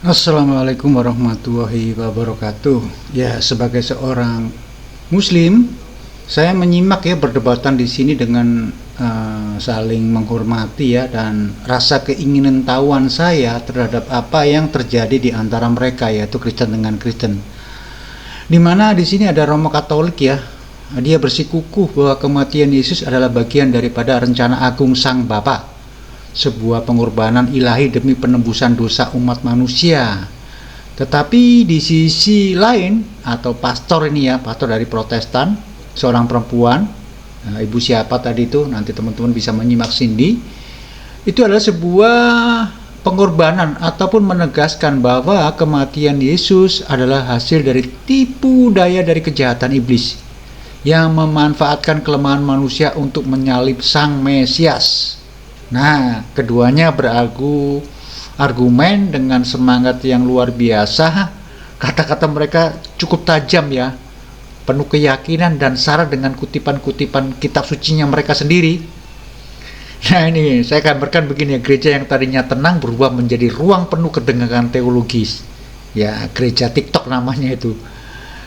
Assalamualaikum warahmatullahi wabarakatuh. Ya, sebagai seorang Muslim, saya menyimak ya perdebatan di sini dengan saling menghormati ya, dan rasa keinginan tahuan saya terhadap apa yang terjadi di antara mereka, yaitu Kristen dengan Kristen. Di mana di sini ada Romo Katolik ya, dia bersikukuh bahwa kematian Yesus adalah bagian daripada rencana agung Sang Bapa, sebuah pengorbanan ilahi demi penembusan dosa umat manusia. Tetapi di sisi lain, atau pastor ini ya, pastor dari Protestan, seorang perempuan, ibu siapa tadi itu, nanti teman-teman bisa menyimak Cindy, itu adalah sebuah pengorbanan ataupun menegaskan bahwa kematian Yesus adalah hasil dari tipu daya dari kejahatan iblis yang memanfaatkan kelemahan manusia untuk menyalib Sang Mesias. Nah, keduanya argumen dengan semangat yang luar biasa. Kata-kata mereka cukup tajam ya, penuh keyakinan dan syarat dengan kutipan-kutipan kitab sucinya mereka sendiri. Nah, ini saya gambarkan begini ya, gereja yang tadinya tenang berubah menjadi ruang penuh ketegangan teologis. Ya, gereja TikTok namanya itu.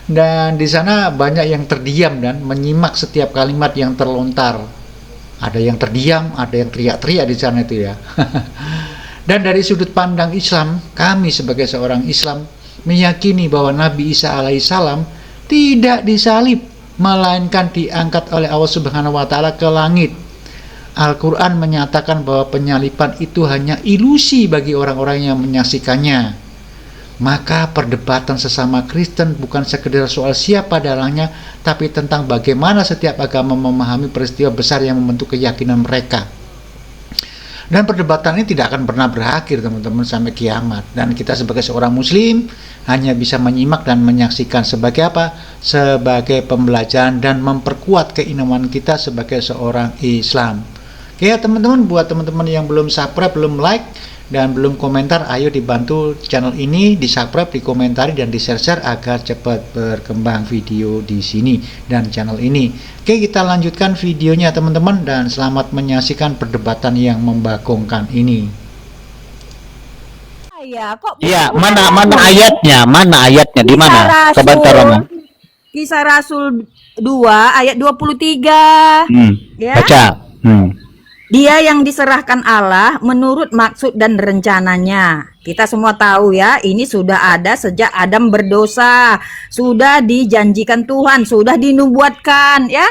Dan di sana banyak yang terdiam dan menyimak setiap kalimat yang terlontar. Ada yang terdiam, ada yang teriak-teriak di sana itu ya. Dan dari sudut pandang Islam, kami sebagai seorang Islam meyakini bahwa Nabi Isa alaihissalam tidak disalib, melainkan diangkat oleh Allah Subhanahu wa taala ke langit. Al-Quran menyatakan bahwa penyaliban itu hanya ilusi bagi orang-orang yang menyaksikannya. Maka perdebatan sesama Kristen bukan sekedar soal siapa dalangnya, tapi tentang bagaimana setiap agama memahami peristiwa besar yang membentuk keyakinan mereka. Dan perdebatan ini tidak akan pernah berakhir teman-teman sampai kiamat. Dan kita sebagai seorang Muslim hanya bisa menyimak dan menyaksikan sebagai apa? Sebagai pembelajaran dan memperkuat keimanan kita sebagai seorang Islam. Oke ya teman-teman, buat teman-teman yang belum subscribe, belum like, dan belum komentar, ayo dibantu channel ini, di subscribe, dikomentari, dan di share agar cepat berkembang video di sini dan channel ini. Oke, kita lanjutkan videonya teman-teman, dan selamat menyaksikan perdebatan yang membagongkan ini. Iya, mana ayatnya? Mana ayatnya? Di mana? Sebentar, Romo. Kisah Rasul 2 ayat 23. Ya. Baca. Dia yang diserahkan Allah menurut maksud dan rencananya. Kita semua tahu ya, ini sudah ada sejak Adam berdosa. Sudah dijanjikan Tuhan, sudah dinubuatkan ya.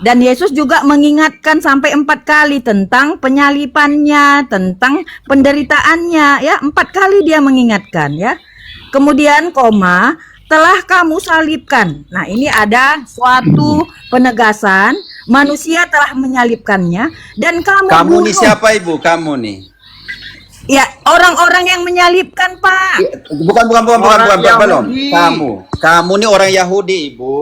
Dan Yesus juga mengingatkan sampai 4 kali tentang penyalipannya, tentang penderitaannya ya. 4 kali dia mengingatkan ya. Kemudian telah kamu salibkan. Nah, ini ada suatu penegasan, manusia telah menyalibkannya dan kamu nih siapa Ibu? Kamu nih. Ya, orang-orang yang menyalibkan, Pak. Bukan. Kamu nih orang Yahudi, Ibu.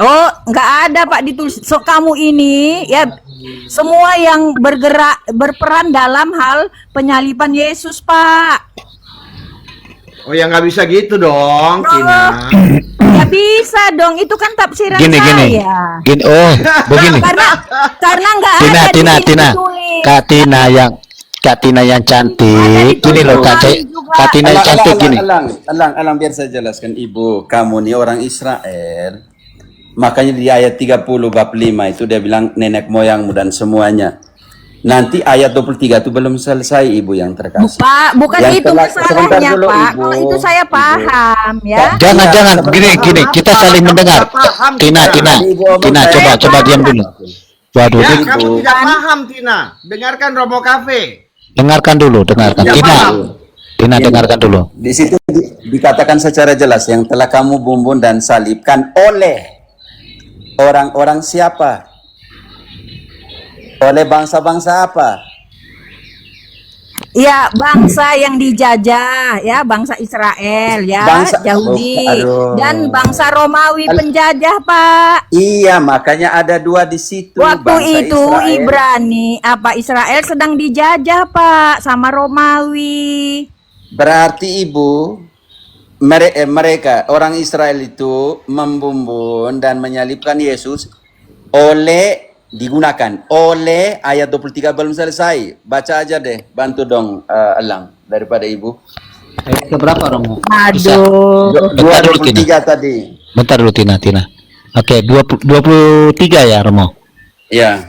Oh, nggak ada Pak ditulis. So, kamu ini ya semua yang berperan dalam hal penyaliban Yesus, Pak. Oh ya nggak bisa gitu dong, Tina. Ya bisa dong, itu kan tafsiran Gini. Oh, begini. karena nggak ada Kak Tina yang cantik. Gini loh, Kak Tina yang cantik gini. Alang, biar saya jelaskan Ibu. Kamu nih orang Israel. Makanya di ayat 30 bab 5 itu dia bilang nenek moyangmu dan semuanya. Nanti ayat 23 itu belum selesai Ibu yang terkasih. Pak, bukan yang itu masalahnya Pak. Kalau itu saya paham ya. Jangan gini, kita saling mendengar. Tina, coba diam dulu. Waduh, ya, kamu tidak paham Tina. Dengarkan Romo Cafe. Dengarkan. Tina, dengarkan dulu. Di situ dikatakan secara jelas yang telah kamu bumbun dan salibkan oleh orang-orang siapa? Oleh bangsa-bangsa apa? Ya, bangsa yang dijajah, ya, bangsa Israel, ya, Yahudi, dan bangsa Romawi penjajah, Pak. Iya, makanya ada 2 di situ. Waktu itu Israel sedang dijajah, Pak, sama Romawi. Berarti Ibu, mereka orang Israel itu membumbun dan menyalibkan Yesus digunakan oleh ayat 23 belum selesai. Baca aja deh, bantu dong Elang daripada Ibu. Ayat keberapa Romo? Kisah. Aduh. Bentar dulu Tina. 23 tadi. Bentar dulu Tina. Oke, 23 ya Romo. Ya.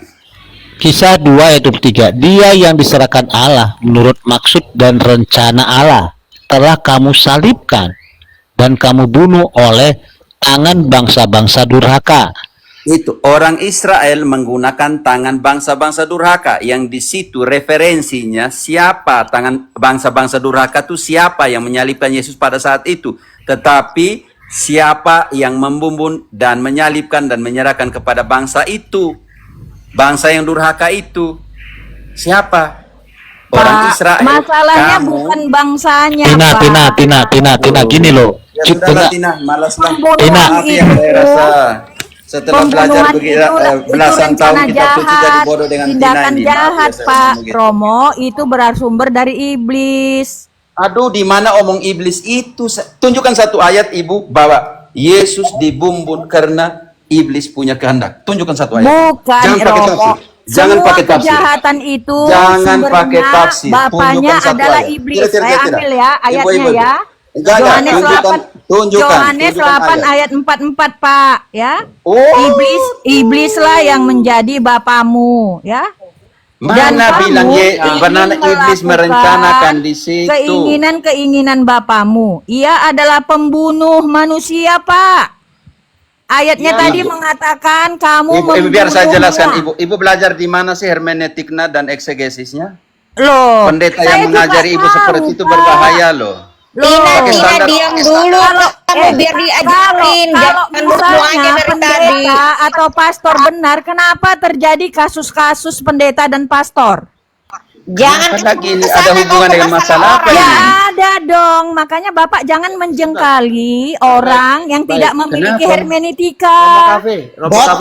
Kisah 2 ayat 23. Dia yang diserahkan Allah menurut maksud dan rencana Allah telah kamu salibkan dan kamu bunuh oleh tangan bangsa-bangsa durhaka. Itu orang Israel menggunakan tangan bangsa-bangsa durhaka, yang di situ referensinya siapa tangan bangsa-bangsa durhaka itu, siapa yang menyalibkan Yesus pada saat itu, tetapi siapa yang membunuh dan menyalibkan dan menyerahkan kepada bangsa itu, bangsa yang durhaka itu siapa? Orang Pak, Israel. masalahnya Kamu- bukan bangsanya, Tina, gini loh. Ya sudahlah Tina, malas lah. Pembunuhan Maaf ya, itu- saya rasa setelah belajar Pembunuhan begitu itu belasan tahun rencana kita suci jadi jahat, bodoh dengan Tina tindakan ini. Maaf ya, jahat saya Pak ngomong gitu. Romo, itu bersumber dari iblis. Aduh, di mana omong iblis itu? Tunjukkan satu ayat Ibu bahwa Yesus dibumbun karena iblis punya kehendak. Tunjukkan satu ayat. Bukan Jangan pakai Romo. tafsir. Jangan Semua pakai tafsir. kejahatan itu Jangan sumbernya pakai tafsir. bapaknya Tunjukkan satu adalah ayat. iblis. Tidak. Saya ambil ya ayatnya Ibu. ya. Enggak, Yohanes tunjukkan, 8 tunjukkan Yohanes 8 ayat. ayat 44 Pak ya. Oh. Iblislah yang menjadi bapamu ya. Dan Mana kamu bilang ingin benar iblis melakukan merencanakan di situ? keinginan-keinginan bapamu. Ia adalah pembunuh manusia, Pak. Ayatnya tadi mengatakan kamu Ibu, biar saya membunuhnya. jelaskan Ibu. Ibu belajar di mana sih hermeneutiknya dan eksegesisnya? Loh, Pendeta saya yang juga mengajari Ibu tahu, seperti itu Pak. berbahaya loh. Loh, Pakai Tina standar- diam dulu, kamu biar diajarin, kalau jangan berdoa aja misalnya dari tadi. pendeta atau pastor benar, kenapa terjadi kasus-kasus pendeta dan pastor? Jangan Kan lagi ini kesana, ada hubungan mau ke dengan masalah apa orang. Ya ini? ada dong, makanya Bapak jangan menjengkali orang yang tidak memiliki Kenapa? hermeneutika.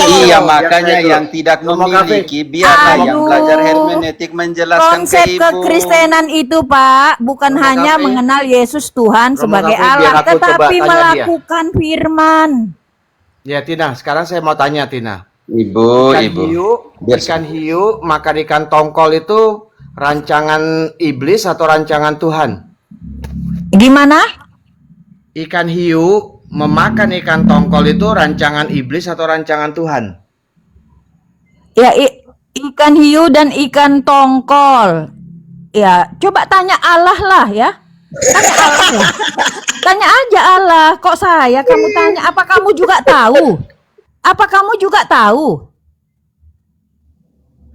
Iya, makanya yang tidak memiliki biarlah yang Aduh. belajar hermeneutik menjelaskan Konsep ke Ibu. kekristenan itu Pak bukan hanya mengenal Yesus Tuhan sebagai Allah, tetapi melakukan firman. Ya Tina, sekarang saya mau tanya Tina. Ibu. Biar Ikan hiu makan ikan tongkol itu rancangan iblis atau rancangan Tuhan? Gimana? Ikan hiu memakan ikan tongkol itu rancangan iblis atau rancangan Tuhan? Ya ikan hiu dan ikan tongkol. Ya, coba tanya Allah lah ya. Tanya Allah lah. Tanya aja Allah. Kok saya kamu tanya? Apa kamu juga tahu? Apa kamu juga tahu?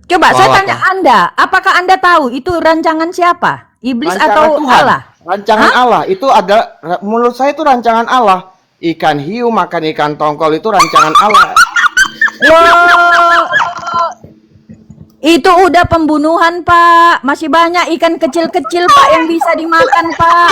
Coba Tahu saya apa? tanya Anda, apakah Anda tahu itu rancangan siapa? Iblis atau Tuhan. Allah? Rancangan Allah itu ada, menurut saya itu rancangan Allah. Ikan hiu makan ikan tongkol itu rancangan Allah. Loh, itu udah pembunuhan Pak. Masih banyak ikan kecil-kecil Pak yang bisa dimakan Pak.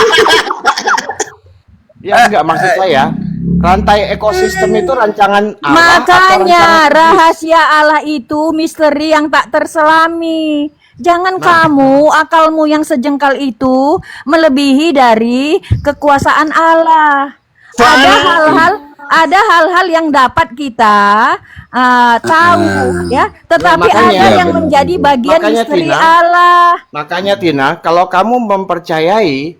Ya enggak, maksud saya rantai ekosistem itu rancangan Allah atau Makanya rancangan iblis? rahasia Allah itu misteri yang tak terselami. Jangan kamu akalmu yang sejengkal itu melebihi dari kekuasaan Allah. Ada hal-hal yang dapat kita tahu ya, tetapi makanya, ada yang menjadi bagian makanya, misteri Tina, Allah. Makanya Tina, kalau kamu mempercayai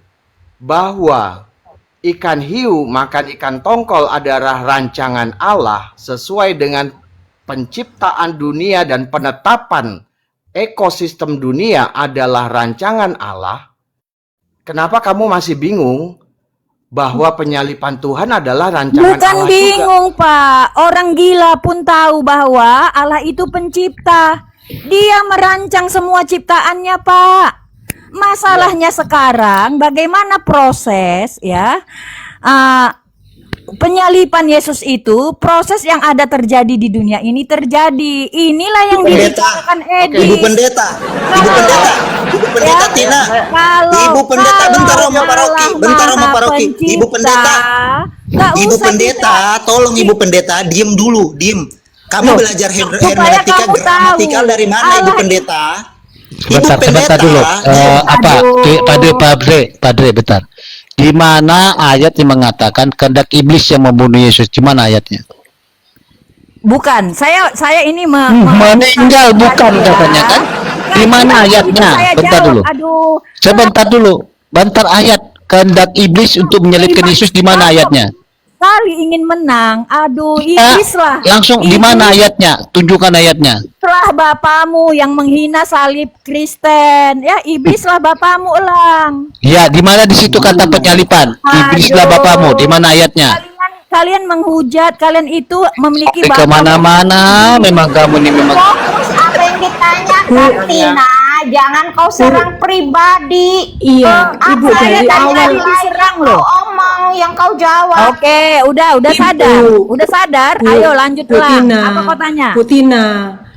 bahwa ikan hiu makan ikan tongkol adalah rancangan Allah sesuai dengan penciptaan dunia dan penetapan ekosistem dunia adalah rancangan Allah, kenapa kamu masih bingung bahwa penyalipan Tuhan adalah rancangan Bukan Allah bingung Pak, orang gila pun tahu bahwa Allah itu pencipta. Dia merancang semua ciptaannya Pak. Masalahnya sekarang bagaimana proses ya penyalipan Yesus itu, proses yang ada terjadi di dunia ini terjadi. Inilah yang dibicarakan Edi. Ibu pendeta, Tina. Ibu pendeta, bentar Romo Paroki, Ibu pendeta, tolong Ibu pendeta, diem dulu, diem. Kamu belajar hermeneutika gramatikal dari mana Ibu pendeta? Sebentar dulu. Padre, bentar. Di mana ayat yang mengatakan kehendak iblis yang membunuh Yesus? Di mana ayatnya? Bukan, saya ini Meninggal bukan katanya kan? Di mana ayatnya? Bentar dulu. Aduh. Sebentar dulu. Bentar ayat. kehendak iblis untuk menyalibkan Yesus di mana ayatnya? Kali ingin menang, aduh Ah, iblis lah. langsung di mana ayatnya? Tunjukkan ayatnya. Iblislah bapamu yang menghina salib Kristen. Ya, iblislah bapamu Elang. Ya, di mana di situ kata penyalipan? Iblislah Aduh. bapamu. Di mana ayatnya? Kalian menghujat, kalian itu memiliki Ke mana-mana memang kamu ini memang. Fokus apa yang ditanya Katina. Jangan kau serang pribadi. Iya, Ibu, Apa dari yang awal diserang kau loh. omong yang kau jawab. Oke, udah Ibu. sadar. Udah sadar. Bu, Ayo lanjut Bu Elang. Tina, Apa kau tanya? Bu Tina,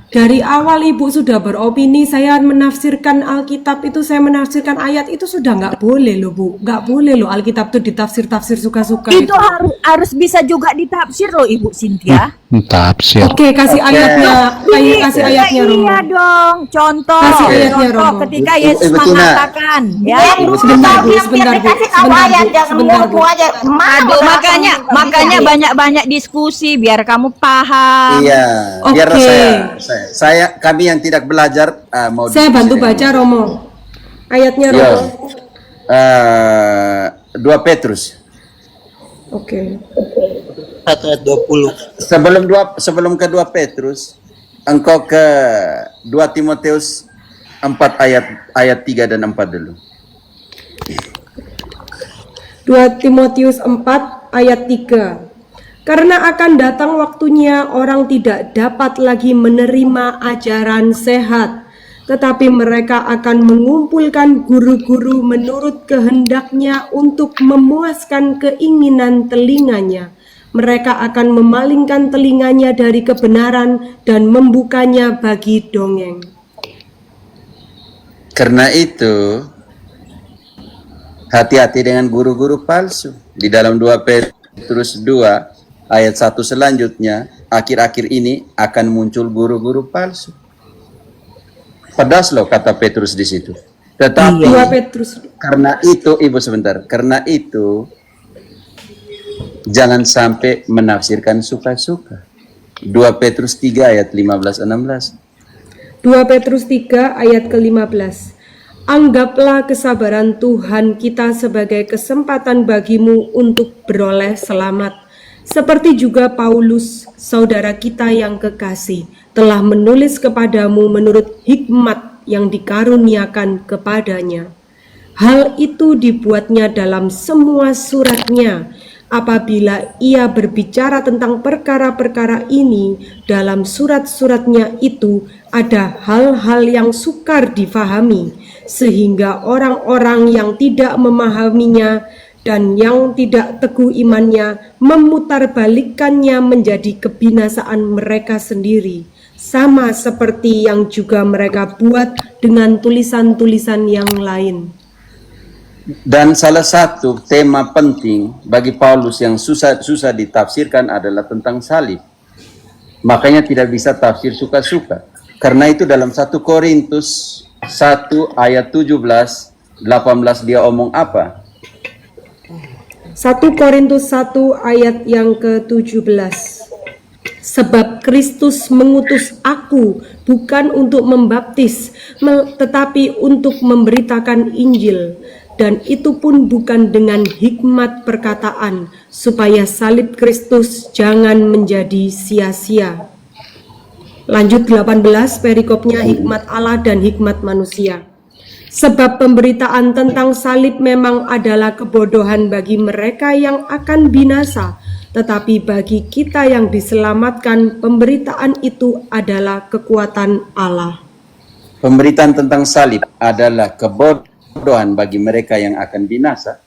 dari awal Ibu sudah beropini, saya menafsirkan Alkitab itu, saya menafsirkan ayat itu sudah nggak boleh loh Bu, nggak boleh loh Alkitab itu ditafsir-tafsir suka-suka Itu harus bisa juga ditafsir loh Ibu Cynthia. Tafsir. Oke, kasih ayatnya, kasih ayatnya Romo. Iya dong. Contoh. Kasih ayatnya, Contoh Romo. ketika Ibu- Yesus Ibu Tina. mengatakan, ya. Yang dulu Sebentar, kau Bu, bilang sebentar, biar Bu. dikasih kau Sebentar, ayat, Bu. jangan Sebentar, mulutmu Bu. aja. Mana Aduh, orang makanya kamu- banyak-banyak diskusi biar kamu paham. Iya, biar Oke. saya kami yang tidak belajar mau Saya diskusi bantu dengan baca Romo. Ayatnya Yo. Romo. 2 Petrus. Oke. 1 ayat 20. Sebelum ke 2 Petrus, engkau ke 2 Timotius 4 ayat 3 dan 4 dulu. 2 Timotius 4 ayat 3. Karena akan datang waktunya orang tidak dapat lagi menerima ajaran sehat, tetapi mereka akan mengumpulkan guru-guru menurut kehendaknya untuk memuaskan keinginan telinganya. Mereka akan memalingkan telinganya dari kebenaran dan membukanya bagi dongeng. Karena itu, hati-hati dengan guru-guru palsu. Di dalam 2 Petrus 2 ayat 1 selanjutnya, akhir-akhir ini akan muncul guru-guru palsu. Pedas loh kata Petrus di situ. Tetapi 2 Petrus. karena itu, Ibu sebentar, karena itu jangan sampai menafsirkan suka-suka. 2 Petrus 3 ayat 15-16. 2 Petrus 3 ayat ke-15. Anggaplah kesabaran Tuhan kita sebagai kesempatan bagimu untuk beroleh selamat. Seperti juga Paulus, saudara kita yang kekasih, telah menulis kepadamu menurut hikmat yang dikaruniakan kepadanya. Hal itu dibuatnya dalam semua suratnya. Apabila ia berbicara tentang perkara-perkara ini, dalam surat-suratnya itu ada hal-hal yang sukar difahami, sehingga orang-orang yang tidak memahaminya dan yang tidak teguh imannya memutarbalikkannya menjadi kebinasaan mereka sendiri, sama seperti yang juga mereka buat dengan tulisan-tulisan yang lain. Dan salah satu tema penting bagi Paulus yang susah ditafsirkan adalah tentang salib. Makanya tidak bisa tafsir suka-suka. Karena itu dalam 1 Korintus 1 ayat 17, 18 dia omong apa? 1 Korintus 1 ayat yang ke-17. Sebab Kristus mengutus aku bukan untuk membaptis, tetapi untuk memberitakan Injil. Dan itu pun bukan dengan hikmat perkataan, supaya salib Kristus jangan menjadi sia-sia. Lanjut 18 perikopnya, hikmat Allah dan hikmat manusia. Sebab pemberitaan tentang salib memang adalah kebodohan bagi mereka yang akan binasa, tetapi bagi kita yang diselamatkan, pemberitaan itu adalah kekuatan Allah. Pemberitaan tentang salib adalah kebodohan bagi mereka yang akan binasa,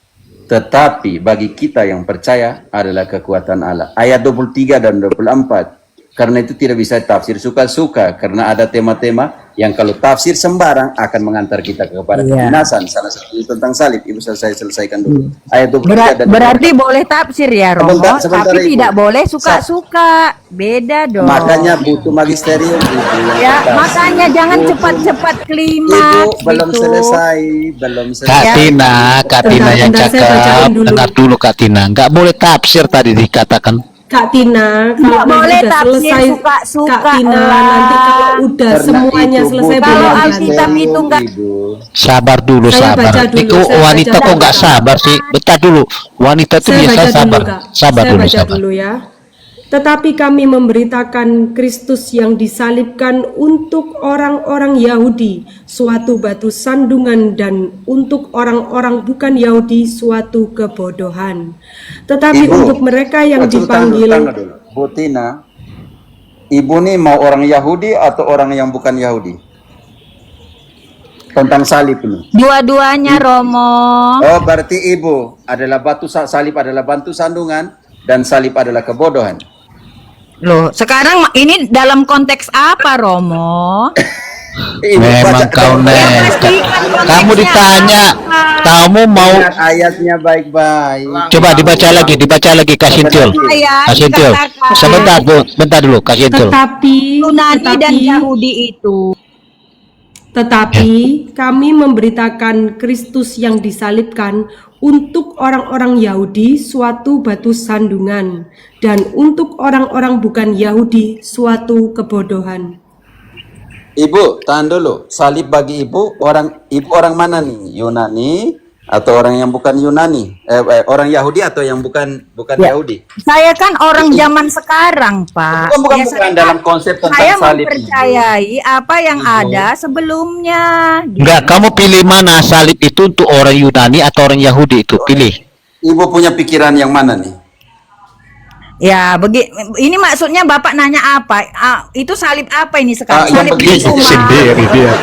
tetapi bagi kita yang percaya adalah kekuatan Allah. Ayat 23 dan 24. Karena itu tidak bisa tafsir suka-suka, karena ada tema-tema yang kalau tafsir sembarang akan mengantar kita kepada kebinasan. Salah satunya tentang salib. Ibu saya selesaikan dulu. Ayat 23 dan 24. Berarti boleh tafsir ya Romo, Sebentar, tapi Ibu. tidak boleh suka-suka. Beda dong. Makanya butuh magisterium. Ibu, yang Ya, tuntas. makanya jangan Butuh. cepat-cepat Ibu klimaks belum gitu. selesai, belum selesai. Kak Tina yang Bentar, saya cakap. bacain dulu. Dengar dulu Kak Tina. Nggak boleh tafsir tadi dikatakan. Kak Tina, kalau Nggak nanti boleh udah tafsir selesai, suka-suka Kak Tina, lah. nanti kalau udah Karena semuanya itu selesai butuh Kalau belajar, Alkitab itu nggak Ibu. Sabar dulu, saya sabar. baca dulu, Niku saya wanita baca kok dulu, nggak Kak. sabar sih? Bentar dulu. Wanita itu Saya biasa baca dulu, sabar. Kak. Sabar Saya dulu, baca sabar. dulu ya. Tetapi kami memberitakan Kristus yang disalibkan untuk orang-orang Yahudi suatu batu sandungan dan untuk orang-orang bukan Yahudi suatu kebodohan. Tetapi Ibu, untuk mereka yang tunggu dipanggil, dulu. Bu Tina, Ibu nih mau orang Yahudi atau orang yang bukan Yahudi? Tentang salib ini. dua-duanya Romo. Oh, berarti Ibu adalah salib adalah batu sandungan dan salib adalah kebodohan. Loh, sekarang ini dalam konteks apa, Romo? Ibu Memang baca kau dong. nekat. pastikan Kamu konteksnya ditanya, apa. kamu mau Ingat ayatnya baik-baik. coba dibaca lagi Kasintil. Ayat Kasintil. dikatakan, Sebentar, Bu. Bentar dulu, Kasintil. Yunani dan Yahudi itu. Tetapi kami memberitakan Kristus yang disalibkan untuk orang-orang Yahudi suatu batu sandungan dan untuk orang-orang bukan Yahudi suatu kebodohan. Ibu, tahan dulu. Salib bagi Ibu orang mana nih? Yunani atau orang yang bukan Yunani? Orang Yahudi atau yang bukan Yahudi? Saya kan orang zaman sekarang, Pak. Bukan Ya, saya dalam konsep tentang saya salib. mempercayai apa yang ada sebelumnya. Enggak, kamu pilih mana, salib itu untuk orang Yunani atau orang Yahudi itu? Pilih. Ibu punya pikiran yang mana nih? Ya, ini maksudnya Bapak nanya apa? Itu salib apa ini sekarang? yang Salib begini hukuman. sendiri dia.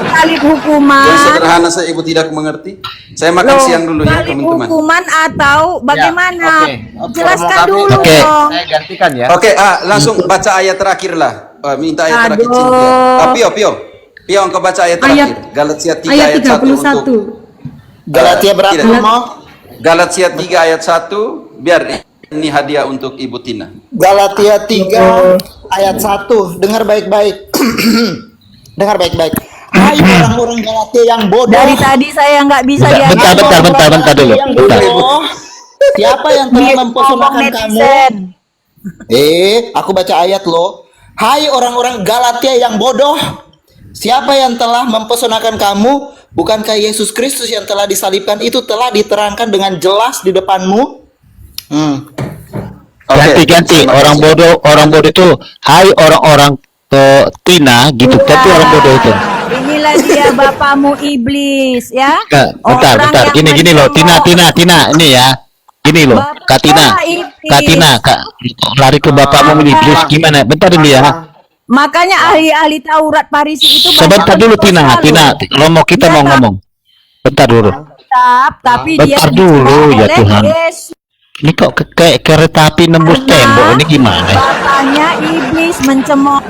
Salib hukuman. Yang sederhana saya Ibu tidak mengerti. Saya makan Loh, siang dulu ya, salib teman-teman. hukuman atau bagaimana? oke. Jelaskan Kalau mau dulu Oke. dong. Saya gantikan ya. Oke, langsung baca ayat terakhir lah. Minta ayat terakhir Aduh. Cynthia. Pio, engkau baca ayat terakhir. Galatia 3 Ayat ayat 1 untuk 31. Galatia berapa tidak. mau? Galatia 3 ayat 1, biar ini hadiah untuk Ibu Tina. Galatia 3 ayat 1. Dengar baik-baik. Dengar baik-baik. Hai orang-orang Galatia yang bodoh. Dari tadi saya nggak bisa lihat. Bentar dulu. Yang Bentar. bodoh. Siapa yang telah mempersembahkan kamu? Aku baca ayat loh. Hai orang-orang Galatia yang bodoh. Siapa yang telah mempesonakan kamu? Bukankah Yesus Kristus yang telah disalibkan itu telah diterangkan dengan jelas di depanmu? Ganti orang bodoh itu, hai orang-orang Tina gitu, tapi orang bodoh itu. Inilah dia bapamu iblis ya. Bentar, Orang yang gini loh, Tina, ini ya. Gini loh, Kak Tina, lari ke bapakmu iblis gimana? Bentar dulu ya. Makanya ahli-ahli Taurat Parisi itu Sebentar dulu Tina, Romo kita mau ngomong. Bentar dulu. tapi Bentar dia dulu ya oleh Tuhan. Yesus. Ini kok kayak kereta api nembus tembok ini gimana? Bapaknya iblis mencemooh.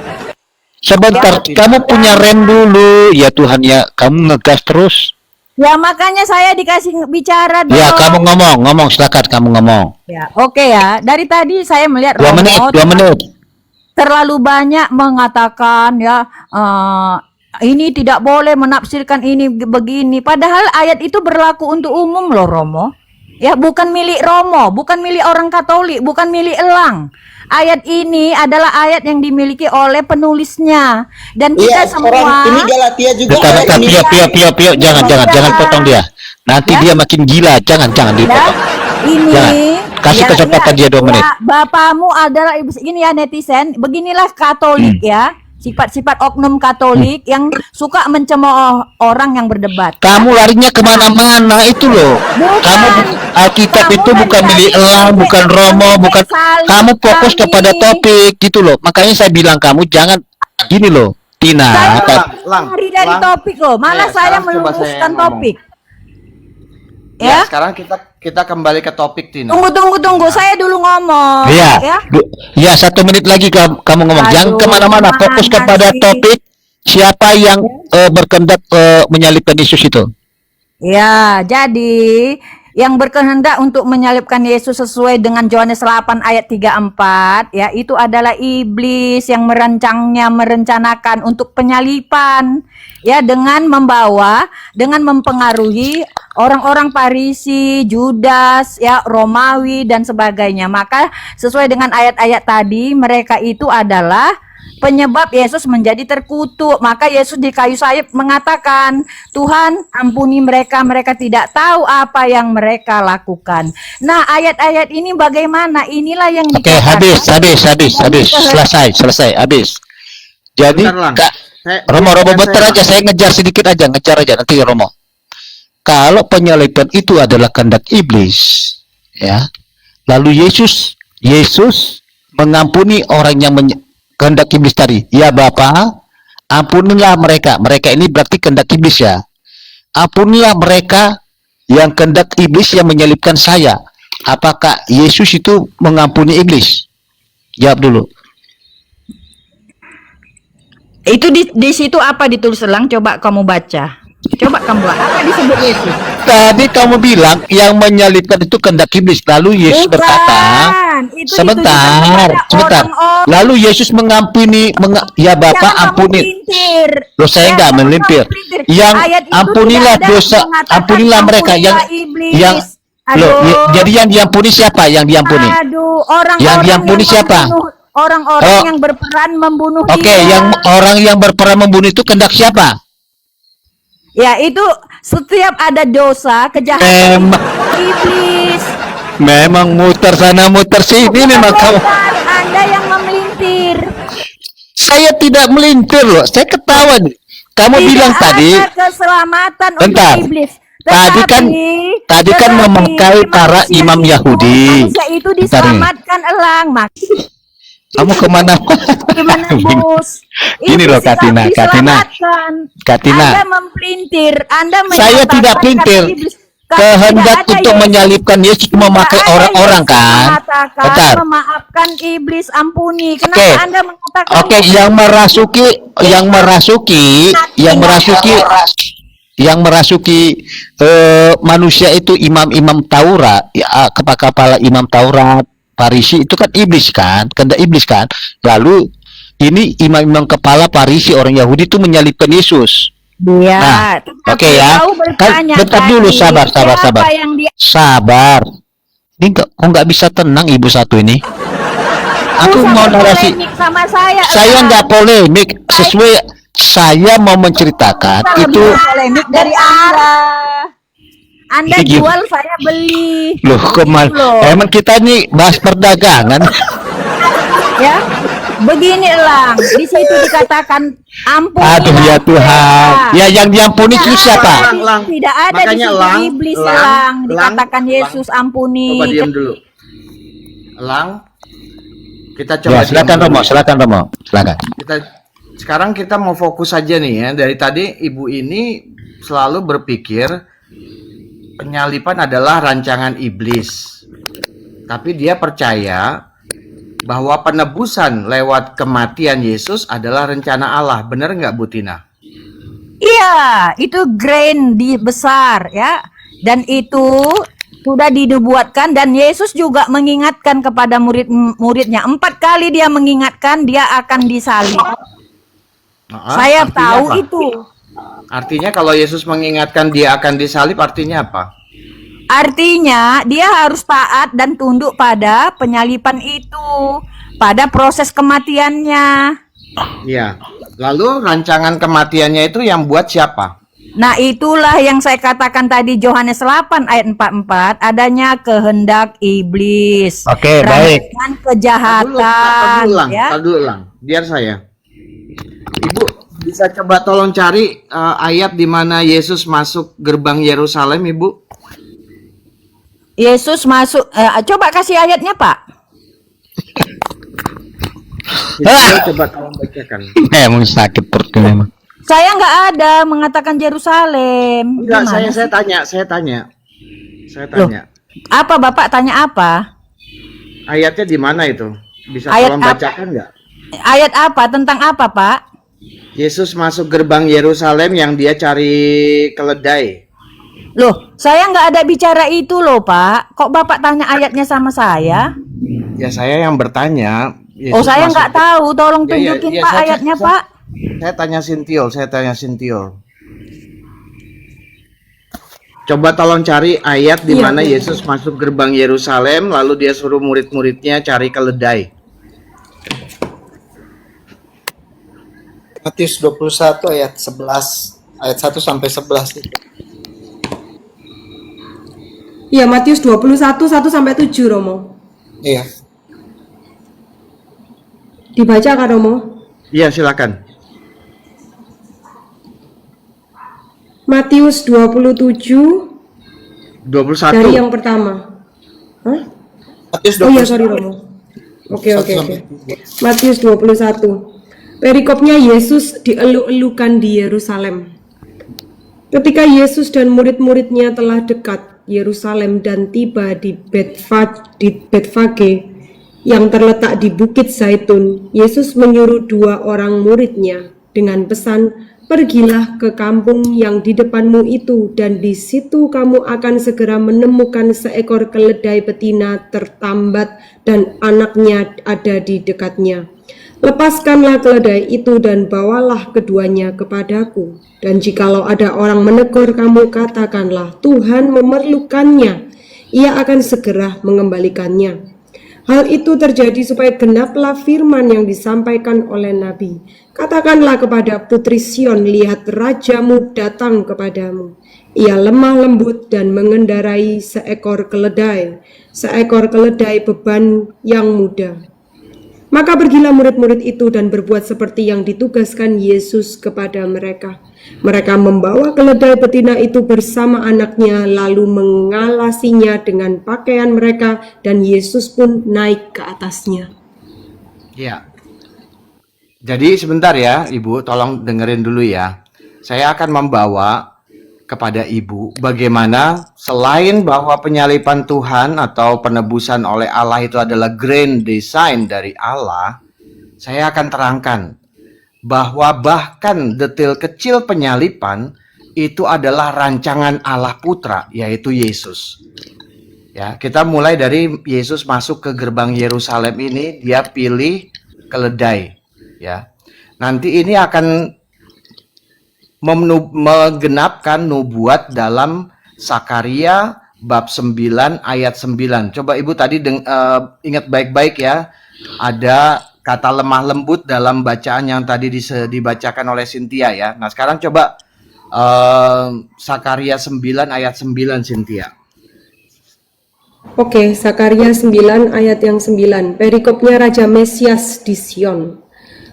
Sebentar, kamu punya rem dulu ya Tuhan ya. Kamu ngegas terus. Ya makanya saya dikasih bicara dong. Ya kamu ngomong silakan kamu ngomong. Ya, oke ya. Dari tadi saya melihat 2 menit, 2 menit. terlalu banyak mengatakan ya ini tidak boleh menafsirkan ini begini. Padahal ayat itu berlaku untuk umum loh Romo. Ya bukan milik Romo, bukan milik orang Katolik, bukan milik Elang. Ayat ini adalah ayat yang dimiliki oleh penulisnya dan kita semua. Ini Galatia juga. Bentar, Pio, jangan potong dia. Nanti dia makin gila, jangan dipotong. Ini Jangan. Kasih kesempatan dia 2 menit. Bapamu adalah ini ya netizen, beginilah Katolik ya. Sifat-sifat oknum Katolik yang suka mencemooh orang yang berdebat. Kamu larinya kemana-mana itu loh. Kamu Alkitab itu bukan milik Elang, bukan Romo, bukan. Kamu fokus kepada topik gitu loh. Makanya saya bilang kamu jangan gini loh, Tina. Lari dari topik loh, malah saya meluruskan topik. Ya, sekarang kita kembali ke topik Tina. Tunggu, saya dulu ngomong. Iya. Ya 1 menit lagi kamu ngomong. Jangan kemana-mana. Fokus kepada topik. Siapa yang berkehendak menyalibkan Yesus itu? Ya, jadi yang berkehendak untuk menyalibkan Yesus sesuai dengan Yohanes 8 ayat 34 ya itu adalah iblis yang merencanakan untuk penyalipan ya dengan mempengaruhi orang-orang Farisi, Judas, ya Romawi dan sebagainya. Maka sesuai dengan ayat-ayat tadi, mereka itu adalah penyebab Yesus menjadi terkutuk. Maka Yesus di kayu salib mengatakan, Tuhan ampuni mereka, mereka tidak tahu apa yang mereka lakukan. Nah, ayat-ayat ini bagaimana? Inilah yang Oke, dikatakan. habis. Selesai, habis. Jadi, Bentar, Lang. Romo Biar bentar saya- aja, saya ngejar sedikit aja, nanti Romo. Kalau penyaliban itu adalah kehendak iblis, ya. Lalu Yesus mengampuni orang yang kehendak iblis tadi. Ya Bapa, ampunilah mereka. Mereka ini berarti kehendak iblis ya. Ampunilah mereka yang kehendak iblis yang menyalibkan saya. Apakah Yesus itu mengampuni iblis? Jawab dulu. Itu di situ apa ditulis Lang? Coba kamu baca. Coba kamu baca. Apa disebut Yesus? Tadi kamu bilang yang menyalibkan itu kehendak iblis. Lalu Yesus berkata, itu sebentar. ditujukan kepada orang-orang Lalu Yesus mengampuni, ya Bapa yang ampuni. memelintir. Loh, saya Ya, enggak jangan melimpir. memelintir. Yang Ayat itu ampunilah tidak ada dosa, mengatakan ampunilah mereka yang ampunilah iblis. yang loh, Aduh. jadi yang diampuni siapa? Yang diampuni. Aduh, orang-orang Yang diampuni siapa? Orang-orang Oh. yang berperan membunuh Oke, dia. yang orang yang berperan membunuh itu kehendak siapa? Ya, itu setiap ada dosa, kejahatan iblis. Memang muter sana muter sini memang kamu. Bukan Anda yang memelintir. Saya tidak melintir loh, saya ketawa nih. Kamu Tidak bilang tadi, ada keselamatan bentar. untuk iblis. Tadi kan memakai para manusia imam itu- Yahudi. Manusia itu Bentar nih. diselamatkan elang, Mak. Kamu kemana? Gimana, Bos? Gini Itu loh, Katina. diselamatkan. Katina. Anda mempelintir. Anda Saya menyatakan tidak pelintir. kata iblis. Kehendak Tidak ada untuk Yesus. menyalibkan Yesus memakai Tidak ada orang-orang Yesus kan? mengatakan, Bentar. memaafkan iblis, ampuni. Kenapa Oke. Anda mengatakan Oke, itu? yang merasuki manusia itu imam-imam Taurat, ya, kepala imam Taurat, Farisi itu kan iblis kan, kehendak iblis kan. Lalu ini imam-imam kepala Farisi orang Yahudi itu menyalibkan Yesus. Dia. Nah, Tetapi oke ya. kau bertanya Bentar dulu, tadi, sabar. siapa yang dia Sabar. Ini kok nggak bisa tenang ibu satu ini? Aku Usah mau narasi. berpolemik sama saya. Saya Elang. nggak polemik, sesuai saya mau menceritakan Usah itu. lebih polemik dari Anda. Anda Ini gimana? jual, saya beli. Loh, kemana? Loh. Emang kita nih bahas perdagangan. Ya, begini Lang. Di situ dikatakan ampun. Aduh ya Tuhan. Ya yang diampuni itu siapa? Lang. Tidak ada di Makanya situ Lang, iblis Lang, Lang. Lang, Dikatakan Yesus ampuni. Coba diam dulu. Elang, kita Ya, coba diam silakan dulu. Romo, silakan. Sekarang kita mau fokus aja nih ya. Dari tadi ibu ini selalu berpikir penyalipan adalah rancangan iblis. Tapi dia percaya bahwa penebusan lewat kematian Yesus adalah rencana Allah. Benar nggak, Bu Tina? Iya, itu grand besar ya. Dan itu sudah dinubuatkan dan Yesus juga mengingatkan kepada murid-muridnya. 4 kali dia mengingatkan dia akan disalib. Saya Artinya tahu apa? itu. Artinya kalau Yesus mengingatkan dia akan disalib, artinya apa? Artinya dia harus taat dan tunduk pada penyalipan itu, pada proses kematiannya. Iya. Lalu rancangan kematiannya itu yang buat siapa? Nah, itulah yang saya katakan tadi Yohanes 8 ayat 44, adanya kehendak iblis. Oke, baik. Rancangan kejahatan, Tar dulu, Lang. Biar saya. Ibu bisa coba tolong cari ayat di mana Yesus masuk gerbang Yerusalem, Ibu? Yesus masuk, coba kasih ayatnya, Pak. Coba tolong bacakan. Emang sakit perutnya memang. Saya nggak ada mengatakan Yerusalem. Enggak, Gimana saya sih? tanya. Loh, apa Bapak tanya apa? Ayatnya di mana itu? Bisa Ayat tolong apa? bacakan nggak? Ayat apa? Tentang apa, Pak? Yesus masuk gerbang Yerusalem yang dia cari keledai. Loh, saya nggak ada bicara itu loh, Pak. Kok Bapak tanya ayatnya sama saya? Ya saya yang bertanya. Oh, saya nggak tahu. Tolong Ya, ya, tunjukin ya, Pak saya- ayatnya, saya- Pak. Saya tanya Sintiol. Coba tolong cari ayat di Iya, mana boleh. Yesus masuk gerbang Yerusalem, lalu dia suruh murid-muridnya cari keledai. Matius 21 ayat 11, ayat 1 sampai 11 itu. Iya, Matius 21 1 sampai 7, Romo. Iya. Dibaca Kak Romo? Iya, silakan. Matius 27 21. dari yang pertama. Hah? Matius Oh iya, 21 sorry Romo. Oke, 1 oke, oke. sampai 3. Matius 21. Perikopnya Yesus dieluk-elukan di Yerusalem. Ketika Yesus dan murid-muridnya telah dekat Yerusalem dan tiba di Betfage yang terletak di Bukit Zaitun, Yesus menyuruh 2 orang muridnya dengan pesan, "Pergilah ke kampung yang di depanmu itu, dan di situ kamu akan segera menemukan seekor keledai betina tertambat dan anaknya ada di dekatnya. Lepaskanlah keledai itu dan bawalah keduanya kepadaku. Dan jikalau ada orang menegur kamu, katakanlah, Tuhan memerlukannya. Ia akan segera mengembalikannya." Hal itu terjadi supaya genaplah firman yang disampaikan oleh Nabi. "Katakanlah kepada putri Sion, lihat rajamu datang kepadamu. Ia lemah lembut dan mengendarai seekor keledai beban yang muda." Maka pergilah murid-murid itu dan berbuat seperti yang ditugaskan Yesus kepada mereka. Mereka membawa keledai betina itu bersama anaknya, lalu mengalasinya dengan pakaian mereka, dan Yesus pun naik ke atasnya. Iya. Jadi sebentar ya, Ibu, tolong dengerin dulu ya. Saya akan membawa kepada Ibu bagaimana selain bahwa penyalipan Tuhan atau penebusan oleh Allah itu adalah grand design dari Allah, saya akan terangkan bahwa bahkan detail kecil penyalipan itu adalah rancangan Allah Putra, yaitu Yesus. Ya, kita mulai dari Yesus masuk ke gerbang Yerusalem ini, dia pilih keledai. Ya, nanti ini akan menggenapkan nubuat dalam Sakaria bab 9 ayat 9. Coba Ibu tadi ingat baik-baik ya. Ada kata lemah lembut dalam bacaan yang tadi dibacakan oleh Cynthia ya. Nah, sekarang coba Sakaria 9 ayat 9, Cynthia. Oke, Sakaria 9 ayat yang 9. Perikopnya Raja Mesias di Sion.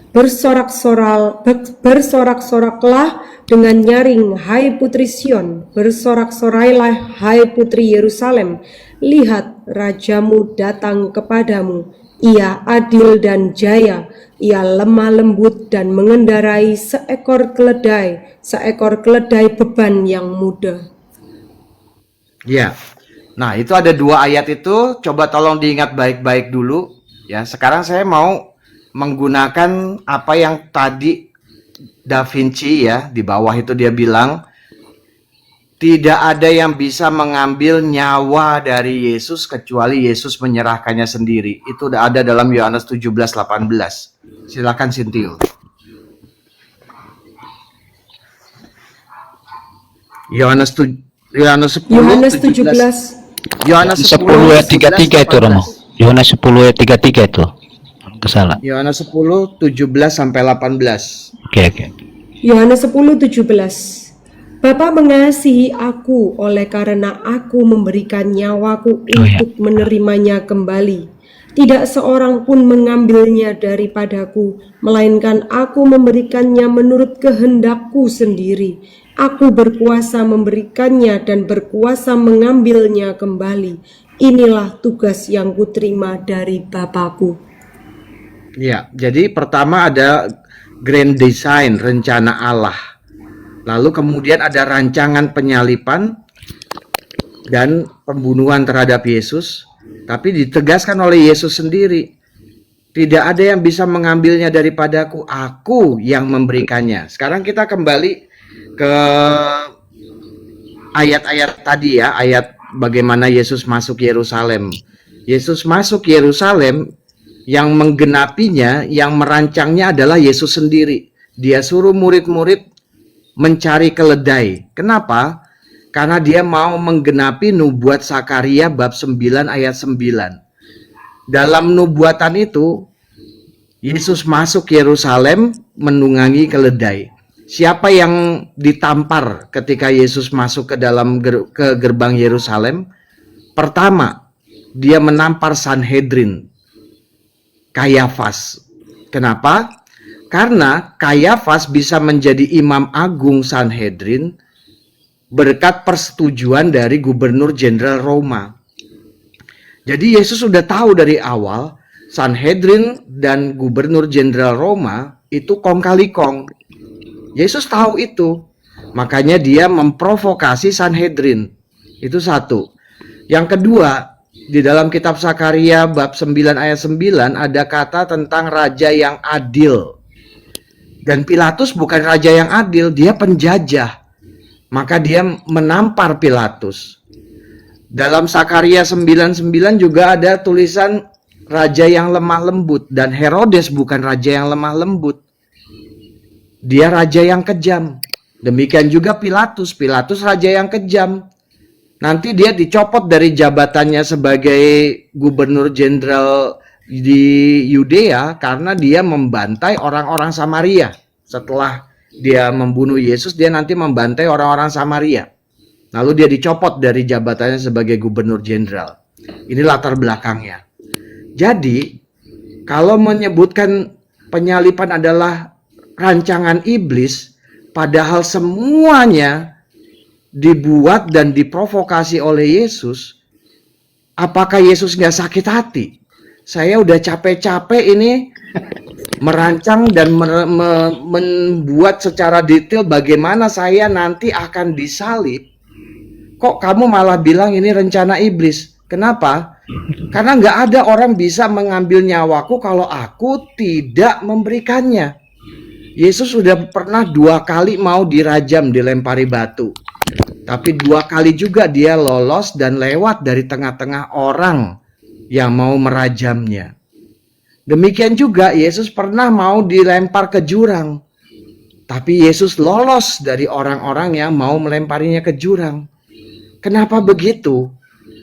Bersorak-soraklah dengan nyaring, hai putri Sion. Bersorak-sorailah, hai putri Yerusalem. Lihat, rajamu datang kepadamu. Ia adil dan jaya. Ia lemah lembut dan mengendarai seekor keledai beban yang muda. Ya. Nah, itu ada 2 ayat itu. Coba tolong diingat baik-baik dulu. Ya, sekarang saya mau menggunakan apa yang tadi Da Vinci ya, di bawah itu dia bilang, tidak ada yang bisa mengambil nyawa dari Yesus kecuali Yesus menyerahkannya sendiri. Itu udah ada dalam Yohanes 17:18. Silakan Sintil. Yohanes 10 Yohanes 17 Yohanes 10 10 ayat 33 itu Romo. Yohanes 10 ayat 33 itu. Kesalah. Yohanes 10 17 sampai 18. Oke. Yohanes 10:17. Bapa mengasihi aku oleh karena aku memberikan nyawaku untuk menerimanya kembali. Tidak seorang pun mengambilnya daripadaku, melainkan aku memberikannya menurut kehendakku sendiri. Aku berkuasa memberikannya dan berkuasa mengambilnya kembali. Inilah tugas yang kuterima dari Bapakku. Ya, jadi pertama ada grand design, rencana Allah. Lalu kemudian ada rancangan penyalipan dan pembunuhan terhadap Yesus. Tapi ditegaskan oleh Yesus sendiri. Tidak ada yang bisa mengambilnya daripadaku, aku yang memberikannya. Sekarang kita kembali ke ayat-ayat tadi ya, ayat bagaimana Yesus masuk Yerusalem. Yesus masuk Yerusalem, yang menggenapinya, yang merancangnya adalah Yesus sendiri. Dia suruh murid-murid mencari keledai. Kenapa? karena dia mau menggenapi nubuat Zakaria bab 9 ayat 9. Dalam nubuatan itu, Yesus masuk Yerusalem menunggangi keledai. Siapa yang ditampar ketika Yesus masuk ke dalam gerbang Yerusalem? Pertama, dia menampar Sanhedrin, Kayafas. Kenapa? Karena Kayafas bisa menjadi imam agung Sanhedrin berkat persetujuan dari Gubernur Jenderal Roma. Jadi Yesus sudah tahu dari awal Sanhedrin dan Gubernur Jenderal Roma itu kong kali kong. Yesus tahu itu. Makanya dia memprovokasi Sanhedrin. Itu satu. Yang kedua, di dalam kitab Zakaria bab 9 ayat 9 ada kata tentang raja yang adil. Dan Pilatus bukan raja yang adil, dia penjajah. Maka dia menampar Pilatus. Dalam Zakaria 9:9 juga ada tulisan raja yang lemah lembut, dan Herodes bukan raja yang lemah lembut. Dia raja yang kejam. Demikian juga Pilatus raja yang kejam. Nanti dia dicopot dari jabatannya sebagai gubernur jenderal di Yudea karena dia membantai orang-orang Samaria. Setelah dia membunuh Yesus, dia nanti membantai orang-orang Samaria. Lalu dia dicopot dari jabatannya sebagai gubernur jenderal. Ini latar belakangnya. Jadi, kalau menyebutkan penyalipan adalah rancangan iblis, padahal semuanya dibuat dan diprovokasi oleh Yesus, apakah Yesus nggak sakit hati? Saya udah capek-capek ini merancang dan membuat secara detail bagaimana saya nanti akan disalib. Kok kamu malah bilang ini rencana iblis? Kenapa? Karena nggak ada orang bisa mengambil nyawaku kalau aku tidak memberikannya. Yesus sudah pernah 2 kali mau dirajam, dilempari batu. Tapi 2 kali juga dia lolos dan lewat dari tengah-tengah orang yang mau merajamnya. Demikian juga Yesus pernah mau dilempar ke jurang. Tapi Yesus lolos dari orang-orang yang mau melemparinya ke jurang. Kenapa begitu?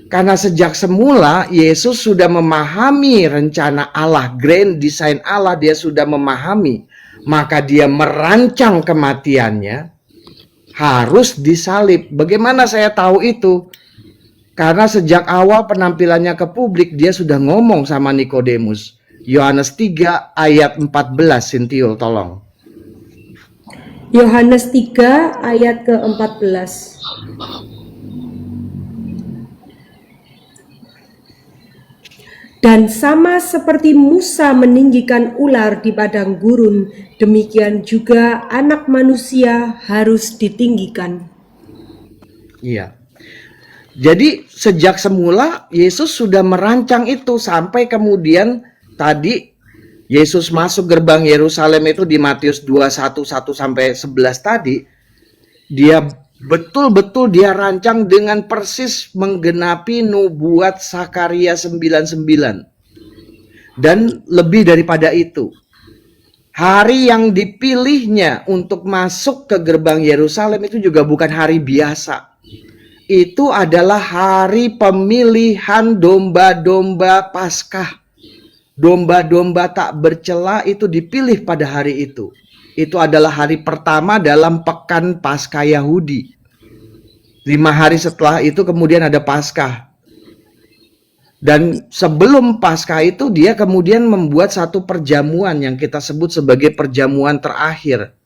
Karena sejak semula Yesus sudah memahami rencana Allah, grand design Allah, dia sudah memahami. Maka dia merancang kematiannya harus disalib. Bagaimana saya tahu itu? Karena sejak awal penampilannya ke publik dia sudah ngomong sama Nikodemus. Yohanes 3 ayat 14, Sintiul tolong. Yohanes 3 ayat ke-14. Dan sama seperti Musa meninggikan ular di padang gurun, demikian juga anak manusia harus ditinggikan. Iya. Jadi sejak semula Yesus sudah merancang itu sampai kemudian tadi Yesus masuk gerbang Yerusalem itu di Matius 21:1 sampai 11 tadi, dia betul-betul dia rancang dengan persis menggenapi nubuat Zakaria 9:9. Dan lebih daripada itu, hari yang dipilihnya untuk masuk ke gerbang Yerusalem itu juga bukan hari biasa. Itu adalah hari pemilihan domba-domba Paskah. Domba-domba tak bercela itu dipilih pada hari itu. Itu adalah hari pertama dalam pekan Paskah Yahudi. 5 hari setelah itu kemudian ada Paskah. Dan sebelum Paskah itu dia kemudian membuat satu perjamuan yang kita sebut sebagai perjamuan terakhir.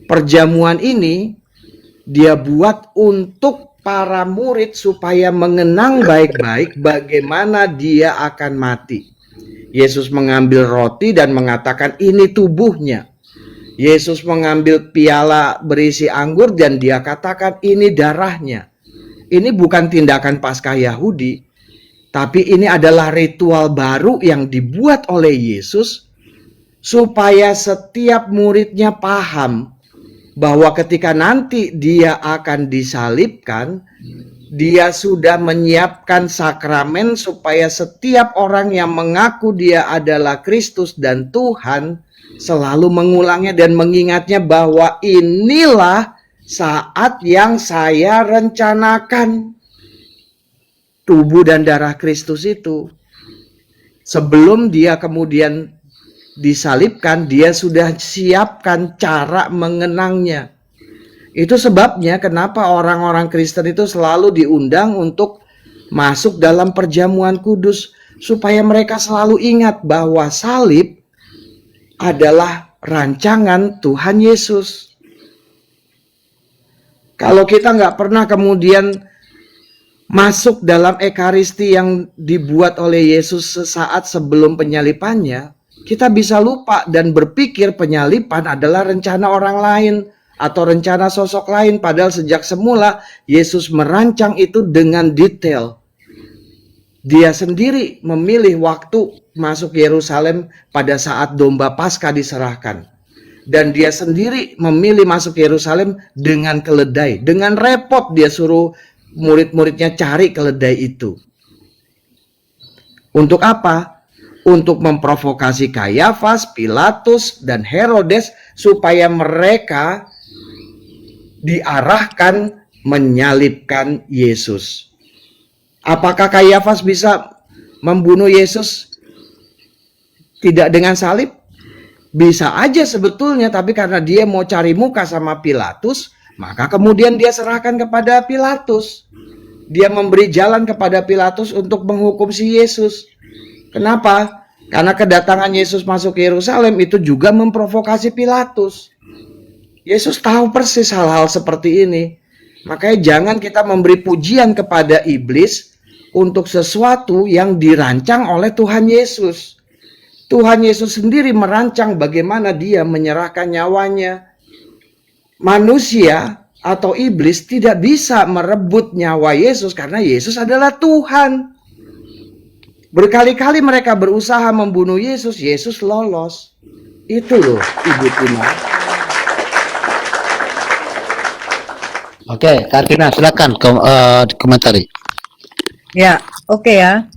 Perjamuan ini dia buat untuk para murid supaya mengenang baik-baik bagaimana dia akan mati. Yesus mengambil roti dan mengatakan ini tubuhnya. Yesus mengambil piala berisi anggur dan dia katakan ini darahnya. Ini bukan tindakan Paskah Yahudi, tapi ini adalah ritual baru yang dibuat oleh Yesus supaya setiap muridnya paham bahwa ketika nanti dia akan disalibkan, dia sudah menyiapkan sakramen supaya setiap orang yang mengaku dia adalah Kristus dan Tuhan selalu mengulangnya dan mengingatnya bahwa inilah saat yang saya rencanakan. Tubuh dan darah Kristus itu, sebelum dia kemudian disalibkan, dia sudah siapkan cara mengenangnya. Itu sebabnya kenapa orang-orang Kristen itu selalu diundang untuk masuk dalam perjamuan kudus, supaya mereka selalu ingat bahwa salib adalah rancangan Tuhan Yesus. Kalau kita nggak pernah kemudian masuk dalam ekaristi yang dibuat oleh Yesus sesaat sebelum penyalipannya, kita bisa lupa dan berpikir penyalipan adalah rencana orang lain atau rencana sosok lain, padahal sejak semula Yesus merancang itu dengan detail. Dia sendiri memilih waktu masuk Yerusalem pada saat domba Paskah diserahkan. Dan dia sendiri memilih masuk Yerusalem dengan keledai. Dengan repot dia suruh murid-muridnya cari keledai itu. Untuk apa? Untuk memprovokasi Kayafas, Pilatus, dan Herodes supaya mereka diarahkan menyalibkan Yesus. Apakah Kayafas bisa membunuh Yesus tidak dengan salib? Bisa aja sebetulnya, tapi karena dia mau cari muka sama Pilatus, maka kemudian dia serahkan kepada Pilatus. Dia memberi jalan kepada Pilatus untuk menghukum si Yesus. Kenapa? Karena kedatangan Yesus masuk ke Yerusalem itu juga memprovokasi Pilatus. Yesus tahu persis hal-hal seperti ini. Makanya jangan kita memberi pujian kepada iblis untuk sesuatu yang dirancang oleh Tuhan Yesus. Tuhan Yesus sendiri merancang bagaimana dia menyerahkan nyawanya. Manusia atau iblis tidak bisa merebut nyawa Yesus karena Yesus adalah Tuhan. Berkali-kali mereka berusaha membunuh Yesus, Yesus lolos. Itu loh, Ibu Tina. Oke, Kak Tina, silakan komentari. Ya, oke ya.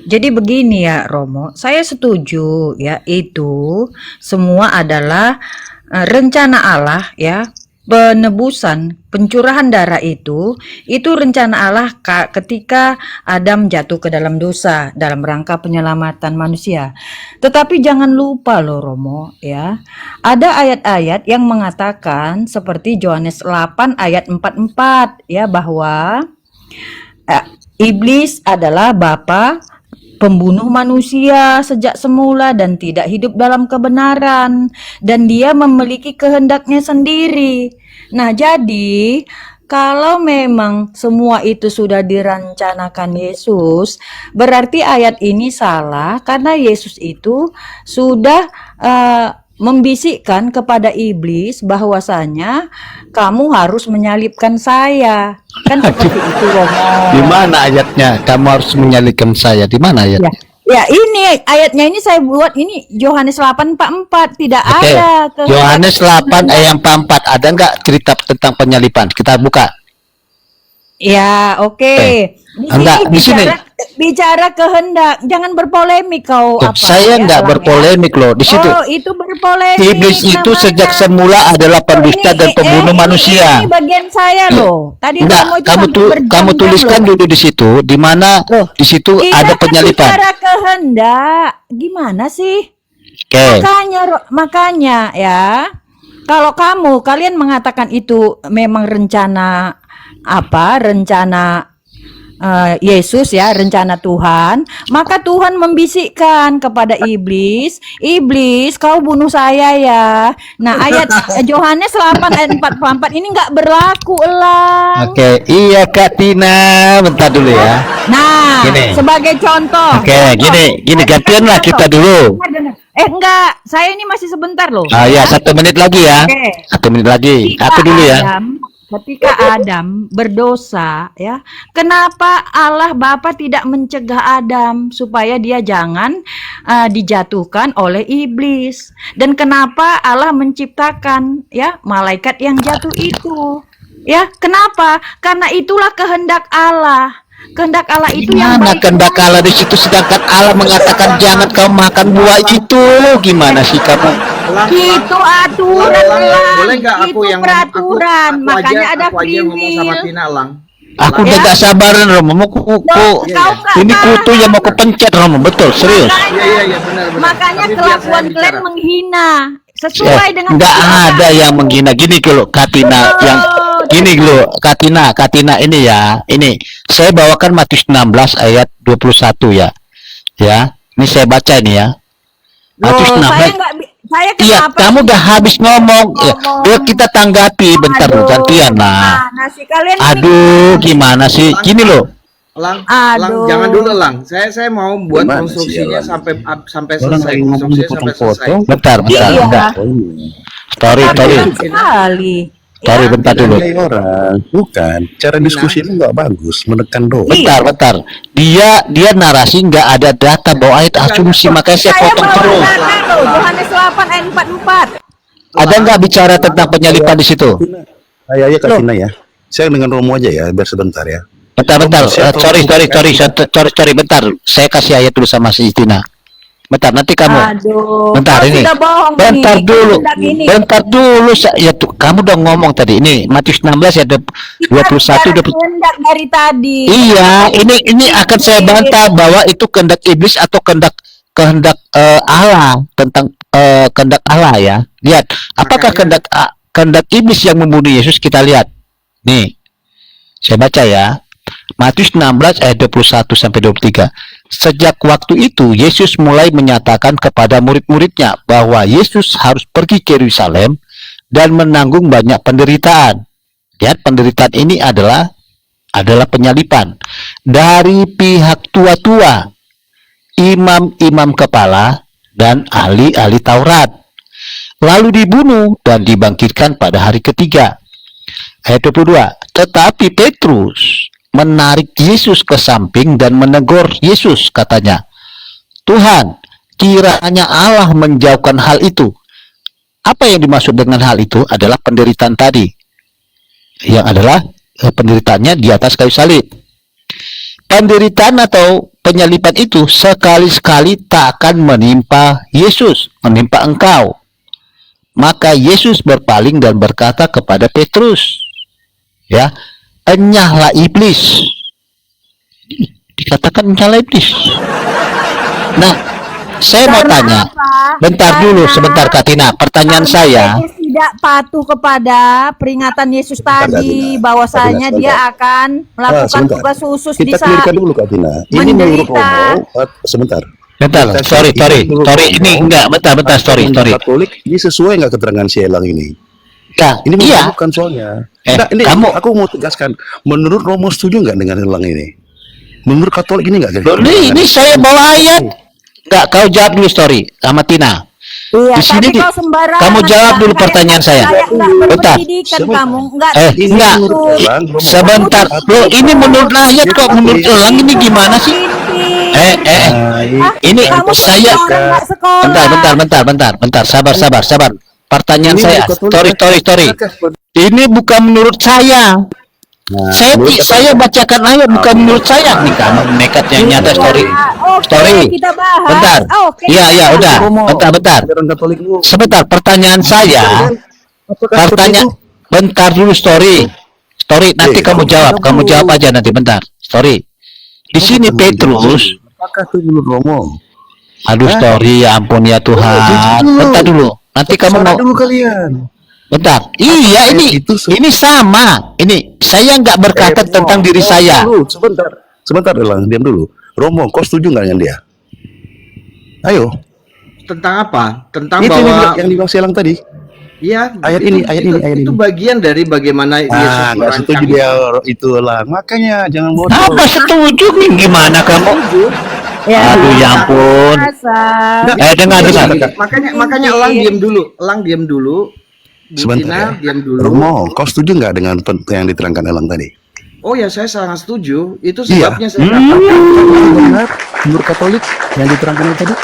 Jadi begini ya Romo, saya setuju ya, itu semua adalah rencana Allah ya. Penebusan, pencurahan darah itu rencana Allah ketika Adam jatuh ke dalam dosa dalam rangka penyelamatan manusia. Tetapi jangan lupa loh Romo ya, ada ayat-ayat yang mengatakan seperti Yohanes 8 ayat 44 ya, bahwa iblis adalah bapa pembunuh manusia sejak semula dan tidak hidup dalam kebenaran, dan dia memiliki kehendaknya sendiri. Nah, jadi kalau memang semua itu sudah dirancanakan Yesus, berarti ayat ini salah karena Yesus itu sudah membisikkan kepada iblis bahwasanya kamu harus menyalibkan saya. Kan seperti itu Romo. Di mana ayatnya? Kamu harus menyalibkan saya. Di mana ayatnya? Ya, ini ayatnya ini saya buat ini Yohanes 8:44, tidak Oke. ada. Yohanes 8 ayat 44. Ada nggak cerita tentang penyalipan? Kita buka. Ya, oke. Di sini bicara kehendak, jangan berpolemik kau. Tuh, saya nggak berpolemik loh di situ. Oh, itu berpolemik. Iblis itu namanya. sejak semula adalah pendusta dan pembunuh manusia. Ini bagian saya loh. Tadi Enggak, Romo itu kamu tuliskan loh. dulu di situ, di mana di situ ada penyalipan. Bicara kehendak, gimana sih? Oke. Makanya ya, kalau kalian mengatakan itu memang rencana Yesus ya, rencana Tuhan, maka Tuhan membisikkan kepada iblis, kau bunuh saya ya. Nah, ayat Yohanes 8 ayat 44 ini nggak berlaku elang. Oke, iya Kak Tina, bentar dulu ya. Nah, Gini. sebagai contoh. Oke, gini gantianlah kita dulu. Enggak, saya ini masih sebentar loh. Ya, 1 menit lagi ya. Oke. 1 menit lagi. Aku dulu ya. Ketika Adam berdosa ya, kenapa Allah Bapa tidak mencegah Adam supaya dia jangan dijatuhkan oleh iblis? Dan kenapa Allah menciptakan ya malaikat yang jatuh itu? Ya, kenapa? Karena itulah kehendak Allah. Kehendak Allah itu yang Gimana baik. kehendak Allah di situ, sedangkan Allah mengatakan jangan kau makan buah itu? Gimana sih kamu? Elang, Itu aturan, Elang, Elang. boleh nggak aku Itu yang peraturan, makanya ada aku aja free ngomong sama will. Tina, Elang. Aku udah gak sabaran Romo, mau Loh, kau nggak ini kutu yang mau kepencet Romo, betul serius. Iya, benar. Makanya Tapi biar kelakuan saya kalian bicara. menghina sesuai dengan Nggak ada yang menghina gini kalau Katina yang gini lo Katina ini ya, ini saya bawakan Matius 16 ayat 21 ya, ini saya baca ini ya. Matius Loh, 16. saya Iya, kenapa kamu udah habis ngomong. Ya, yuk kita tanggapi bentar Aduh, gantian lah. gimana sih kalian ini? Aduh, gimana sih? Gini loh. Elang, Aduh. jangan dulu, Elang. Saya mau buat Gimana konstruksinya sih, Elang? sampai Orang selesai. lagi ngomong Konstruksinya sampai selesai. dipotong-potong. Bentar. Iya. Sorry. Aturan sekali. Sorry, Ya. bentar dulu. Nilai orang, bukan. Cara diskusi itu nggak bagus, menekan doang. Bentar. Dia narasi nggak ada data bawa ayat asumsi, makanya saya Saya potong bawa terus. data loh, Yohanes 8 ayat 44. Ada nggak bicara tentang penyalipan di situ? Ayah Katina ya. Saya dengan Romo aja ya, biar sebentar ya. Bentar. Sorry, bentar. Saya kasih ayat dulu sama si Tina. Bentar, nanti kamu. Aduh, Bentar kau ini. sudah bohong Bentar nih. dulu. Hendak ini. Bentar dulu. Ya tuh, kamu udah ngomong tadi. Ini Matius 16 ya, ada 21 Kita hendak dari tadi. Iya, ini akan saya bantah bahwa itu kehendak iblis atau kehendak Allah, tentang kehendak Allah ya. Lihat, apakah kehendak iblis yang membunuh Yesus? Kita lihat. Nih. Saya baca ya. Matius 16 ayat 21 sampai 23. Sejak waktu itu Yesus mulai menyatakan kepada murid-muridnya bahwa Yesus harus pergi ke Yerusalem dan menanggung banyak penderitaan. Lihat, penderitaan ini adalah penyalipan dari pihak tua-tua, imam-imam kepala, dan ahli-ahli Taurat. Lalu dibunuh dan dibangkitkan pada hari ketiga. Ayat 22. Tetapi Petrus menarik Yesus ke samping dan menegur Yesus, katanya, Tuhan, kiranya Allah menjauhkan hal itu. Apa yang dimaksud dengan hal itu adalah penderitaan tadi, yang adalah penderitaannya di atas kayu salib. Penderitaan atau penyalipan itu sekali-sekali tak akan menimpa Yesus, menimpa engkau. Maka Yesus berpaling dan berkata kepada Petrus, ya, enyahlah iblis. Dikatakan enyahlah iblis. Nah, saya mau tanya. Bentar dulu, sebentar Katina. Pertanyaan saya. Petrus tidak patuh kepada peringatan Yesus tadi, bahwasanya dia akan melakukan sebentar. tugas khusus di Kita saat clearkan dulu Katina. Ini menurut menderita. Romo, sebentar. Bentar, sorry. Ini enggak, bentar, story. Katolik, ini sesuai nggak keterangan si Elang ini? Nah, Ini iya. bukan soalnya. Eh, ini kamu- aku mau tegaskan. Menurut Romo setuju nggak dengan Elang ini? Menurut Katolik ini nggak? Loh, ini saya bawa ayat. Enggak, kau jawab dulu story sama Tina. Iya, Di sini tapi kau sembarangan. kamu jawab dulu Kayak pertanyaan saya. Enggak Bentar. berpendidikan kamu, enggak. Enggak. Sebentar. Loh, ini menurut ayat kok, menurut Elang ini gimana sih? Ini Kamu saya. orang nggak sekolah. Bentar. Sabar. Pertanyaan Ini saya. menurut Katolik. Story. Ini bukan menurut saya. Saya bacakan ayat, bukan menurut saya. Nih kamu nekat yang nyata story. Oke, kita bahas. Bentar. Oke. Iya, udah. Bentar. Ajaran Katolik lu. Sebentar, pertanyaan saya. Bentar dulu story, nanti kamu jawab aja nanti, bentar. Story. Di sini Petrus, Apakah itu menurut Romo? aduh story, ya ampun ya Tuhan. Bentar dulu, nanti kamu Suara mau, dulu kalian. bentar. Iya, ini sama. Ini saya nggak berkata tentang diri saya. Dulu, sebentar Elang, diam dulu. Romo, kau setuju nggak dengan dia? Ayo. Tentang apa? Tentang Itu bahwa yang dibahas Elang tadi. iya, Ayat ini. itu bagian dari bagaimana Yesus Nggak setuju merancang. dia itu Elang. Makanya jangan bodoh. Apa setuju nih? Gimana kamu? Aduh ya ampun. Dengar. Makanya Elang diam dulu. Bu Sebentar Tina, ya. diam dulu. Romo, kau setuju nggak dengan yang diterangkan Elang tadi? Oh ya, saya sangat setuju. Itu Iya. sebabnya saya katakan. Benar, menurut Katolik yang diterangkan tadi.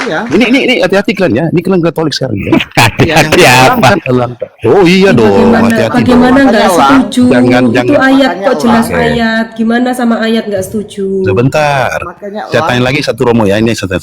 Iya. Ini hati-hati kalian ya. Ini kalian Katolik sekarang ya. Hati-hati apa? Terangkan Elang. Oh iya dong, hati-hati. Bagaimana dong. nggak setuju? Jangan. Itu ayat kok jelas Oke. ayat. Gimana sama ayat nggak setuju? Sebentar. Makanya Saya tanya lagi satu Romo ya. Ini satu.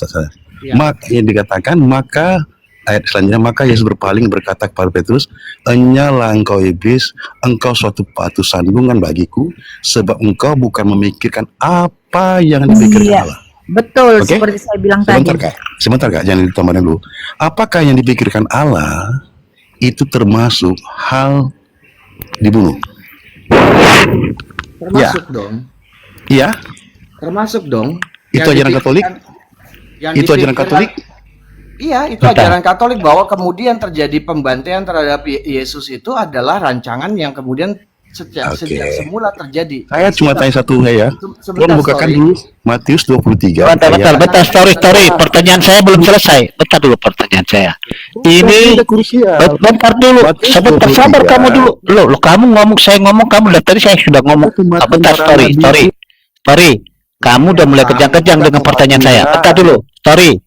Iya. Yang dikatakan maka ayat selanjutnya, maka Yesus berpaling berkata kepada Petrus, "Enyalah engkau iblis, engkau suatu batu sandungan bagiku, sebab engkau bukan memikirkan apa yang dipikirkan Iya, Allah." betul Oke? seperti saya bilang Sebentar tadi. Kak, jangan ditambahkan dulu. Apakah yang dipikirkan Allah itu termasuk hal dibunuh? Termasuk dong. Iya, Termasuk dong. itu Yang ajaran Katolik. dipikirkan- yang Itu ajaran dipikirkan- Katolik. Iya, itu Bentar. ajaran Katolik bahwa kemudian terjadi pembantaian terhadap Yesus itu adalah rancangan yang kemudian sejak Oke. semula terjadi. Saya cuma tanya satu ya. Sebentar, Tolong bukakan sorry. dulu Matius 23 Bentar, story. Pertanyaan saya belum selesai. Bentar dulu pertanyaan saya. Ini bentar dulu. Matius Sebentar, 23. sabar kamu dulu. Lo kamu ngomong, saya ngomong, kamu dari tadi saya sudah ngomong. Bentar, story. Kamu udah mulai kejang-kejang dengan pertanyaan saya. Bentar dulu, story.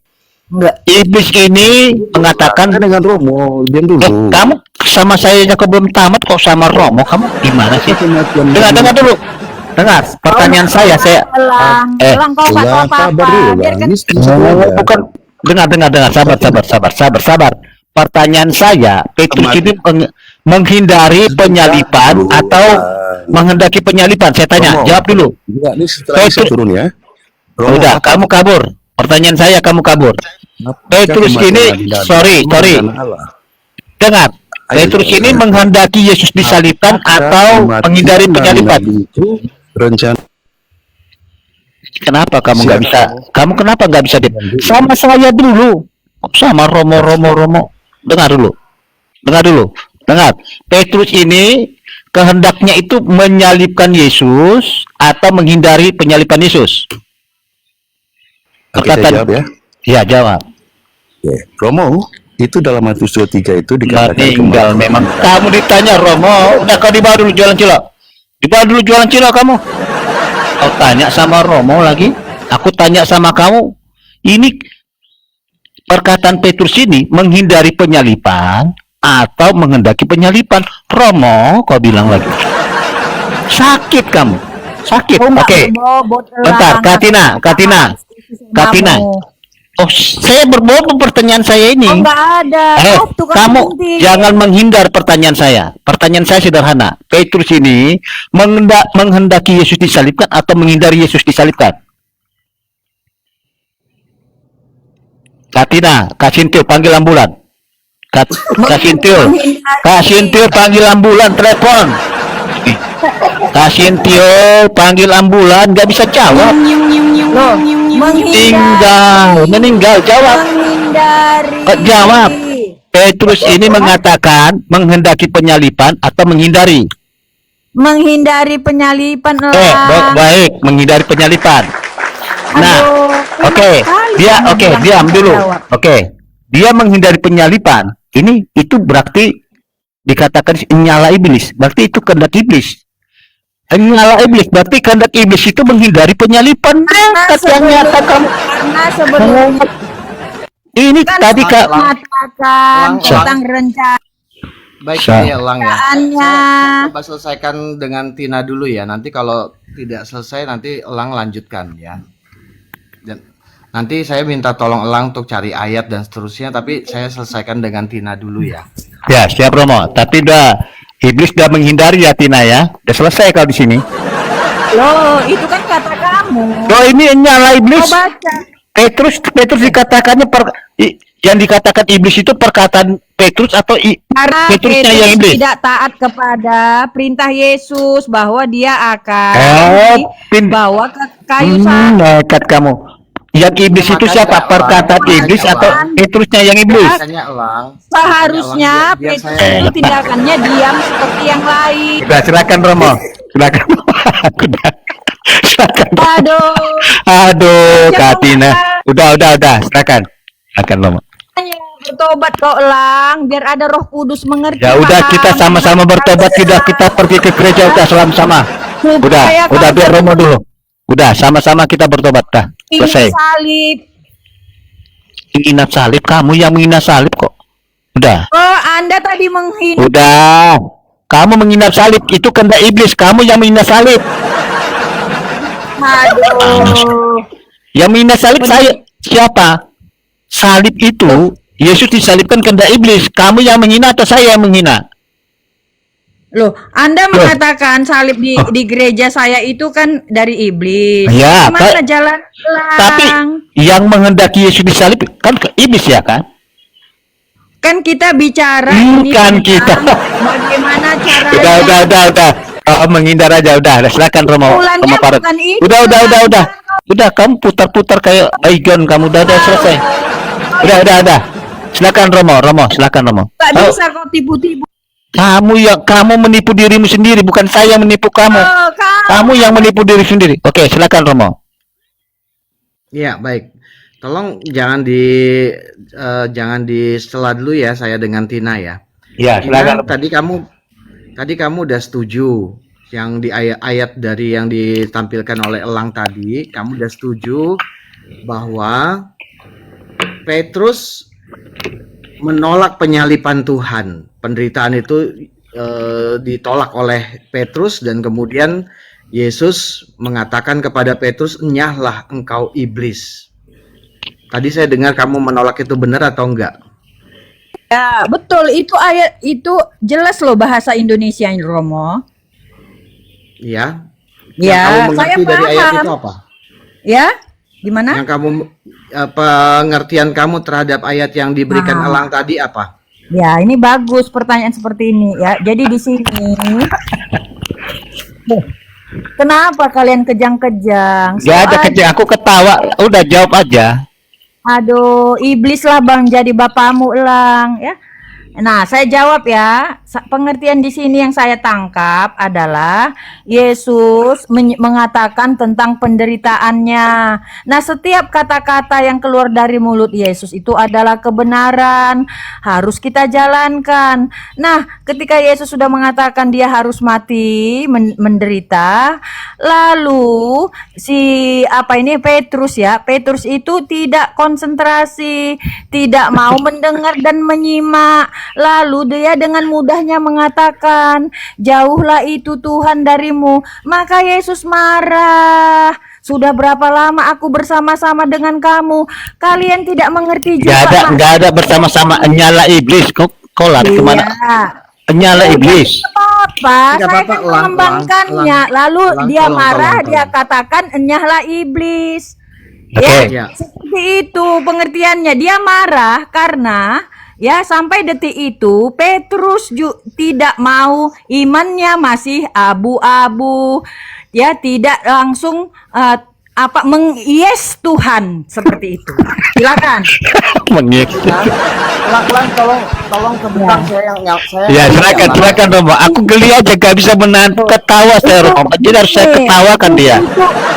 Enggak. Iblis ini mengatakan, dengan Romo, diam dulu. kamu sama saya aja kok belum tamat kok sama Romo, kamu gimana sih? Dengar dulu. Dengar, pertanyaan saya Elang, eh, Elang kau nggak tahu Sabar apa-apa. dulu, Biarkan bukan, dengar, sabar. Pertanyaan saya, Petrus ini menghindari penyalipan atau menghendaki penyalipan? Saya tanya, Romo. jawab dulu. Enggak, ini setelah saya turun ya. Romo, Udah, apa kamu kabur. Pertanyaan saya, kamu kabur. Petrus ini, sorry. Dengar, Petrus ini menghendaki Yesus disalibkan atau menghindari penyalipan? Itu rencana. Kenapa kamu nggak bisa? Kamu kenapa nggak bisa sama saya dulu? Sama Romo. Dengar dulu. Dengar. Petrus ini kehendaknya itu menyalibkan Yesus atau menghindari penyalipan Yesus? Oke, saya jawab ya. Ya, jawab. Oke. Romo, itu dalam Matius 23 itu dikatakan Tinggal memang. Kamu ditanya Romo, udah kau dibawa dulu jualan cilok. Kamu. Kau tanya sama Romo lagi. Aku tanya sama kamu. Ini perkataan Petrus ini menghindari penyalipan atau menghendaki penyalipan. Romo, kau bilang lagi. Sakit kamu. Sakit. Oke. Bentar, Katina. Oh, saya berbobot pertanyaan saya ini. Oh, nggak ada. Oh, tukang Kamu penting. jangan menghindar pertanyaan saya. Pertanyaan saya sederhana. Petrus ini menghendaki Yesus disalibkan atau menghindari Yesus disalibkan? Katina, Kasintil panggil ambulan. Kasintil panggil ambulan, telepon. Kasintil panggil ambulan, nggak bisa jawab. Loh, Meninggal, jawab. menghindari. Jawab. Petrus ini mengatakan menghendaki penyalipan atau menghindari. Menghindari penyalipan lah. Baik, menghindari penyalipan. Nah, Aduh, oke, enak sekali kamu bilang diam saya dulu. jawab. Oke, dia menghindari penyalipan. Itu berarti dikatakan nyala iblis. Berarti itu kehendak iblis. Nyala iblis. Berarti kehendak iblis itu menghindari penyalipan. Katanya kamu. Karena sebelum Ini kan tadi Kak. mengatakan Elang. tentang rencana Baik, Sa- ini Elang ya. Rencanaannya. Saya coba selesaikan dengan Tina dulu ya. Nanti kalau tidak selesai nanti Elang lanjutkan ya. Dan nanti saya minta tolong Elang untuk cari ayat dan seterusnya. Tapi saya selesaikan dengan Tina dulu ya. Ya, siap Romo. Tapi iblis udah menghindari ya Tina ya. Udah selesai kalau di sini. Loh, itu kan kata kamu. Oh, ini nyala iblis. Kau baca. Petrus dikatakannya yang dikatakan iblis itu perkataan Petrus atau Karena Petrusnya Petrus yang iblis? tidak taat kepada perintah Yesus bahwa dia akan dibawa ke kayu salib. Nekat kamu. Yang iblis itu Makanya siapa? Elang. Perkataan iblis Makanya atau Elang. Petrusnya yang iblis? Makanya Elang. Seharusnya Biar Petrus saya- itu tindakannya diam seperti yang lain. Udah silakan Romo. Silakan. Silakan. Aduh, Katina. Udah. Silakan. Silakan Romo. Hanya bertobat kok Lang, biar ada Roh Kudus mengerti. Ya udah kita paham. sama-sama bertobat, kita pergi ke gereja udah sama-sama. Supaya Udah kau biar Romo dulu. Udah sama-sama kita bertobat dah. ini Selesai. salib. Menghina salib, kamu yang menghina salib kok. Udah. Oh, Anda tadi menghina. Udah. Kamu menghina salib, itu kehendak iblis. Kamu yang menghina salib. Aduh. Yang menghina salib saya siapa? Salib itu Yesus disalibkan kehendak iblis. Kamu yang menghina atau saya yang menghina? Loh, Anda mengatakan salib di gereja saya itu kan dari iblis. Ya, Gimana jalan tapi pulang? yang menghendaki Yesus disalib kan ke iblis ya kan? Kan kita bicara Bukan ini tentang kita. bagaimana caranya. Udah. Menghindar aja udah. Silakan Romo. Kesimpulannya Romo Parut. bukan itu, Udah. Udah kamu putar-putar kayak baygon kamu udah selesai. Udah. Silakan Romo, silakan Romo. Gak Oh, bisa kok tipu-tipu. kamu menipu dirimu sendiri, bukan saya yang menipu kamu. Oh, Kamu yang menipu diri sendiri. Oke, silakan Romo. Ya, baik. Tolong jangan di setelah dulu ya saya dengan Tina ya. Ya, Tina, tadi kamu udah setuju yang di ayat-ayat dari yang ditampilkan oleh Elang tadi, kamu udah setuju bahwa Petrus menolak penyalipan Tuhan. Penderitaan itu ditolak oleh Petrus dan kemudian Yesus mengatakan kepada Petrus, "Enyahlah engkau iblis." Tadi saya dengar kamu menolak itu, benar atau enggak? Ya, betul. Itu ayat itu jelas loh bahasa Indonesia Romo. Ya. Ya, Yang kamu saya mengerti dari ayat paham. itu apa? Ya, gimana? Yang kamu pengertian kamu terhadap ayat yang diberikan Nah. Elang tadi apa? Ya, ini bagus pertanyaan seperti ini ya. Jadi di sini, kenapa kalian kejang-kejang? Gak ada kerja, aku ketawa. Udah jawab aja. Aduh, iblis lah bang jadi bapamu Elang ya. Nah, saya jawab ya. Pengertian di sini yang saya tangkap adalah Yesus mengatakan tentang penderitaannya. Nah, setiap kata-kata yang keluar dari mulut Yesus itu adalah kebenaran, harus kita jalankan. Nah, ketika Yesus sudah mengatakan dia harus mati, menderita, lalu Petrus itu tidak konsentrasi, tidak mau mendengar dan menyimak. Lalu dia dengan mudahnya mengatakan, "Jauhlah itu Tuhan darimu." Maka Yesus marah. "Sudah berapa lama aku bersama-sama dengan kamu? Kalian tidak mengerti juga." Gak ada bersama-sama. Nyala iblis. Kok lari kemana? Nyala iblis. Apa? Tidak Saya apa-apa, kan mengembangkannya. Lalu dia marah, dia katakan, "Enyahlah iblis." Oke. Ya, seperti itu pengertiannya. Dia marah karena sampai detik itu Petrus tidak mau, imannya masih abu-abu. Ya, tidak langsung yes Tuhan seperti itu. Silakan. Pelan-pelan tolong sebentar saya Ya, silakan Romo. Aku geli aja gak bisa menahan ketawa saya Romo. Jadi harus saya ketawakan dia.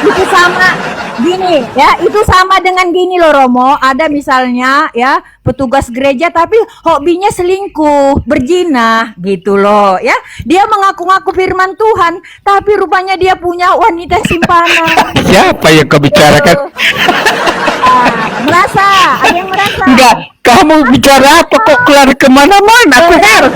Itu sama gini ya, itu sama dengan gini loh Romo. Ada misalnya ya petugas gereja tapi hobinya selingkuh, berzina gitu loh ya. Dia mengaku-ngaku firman Tuhan tapi rupanya dia punya wanita simpanan. Siapa yang kau bicarakan? Ada yang merasa. Enggak, kamu bicara apa kok keluar kemana-mana? Aku heran.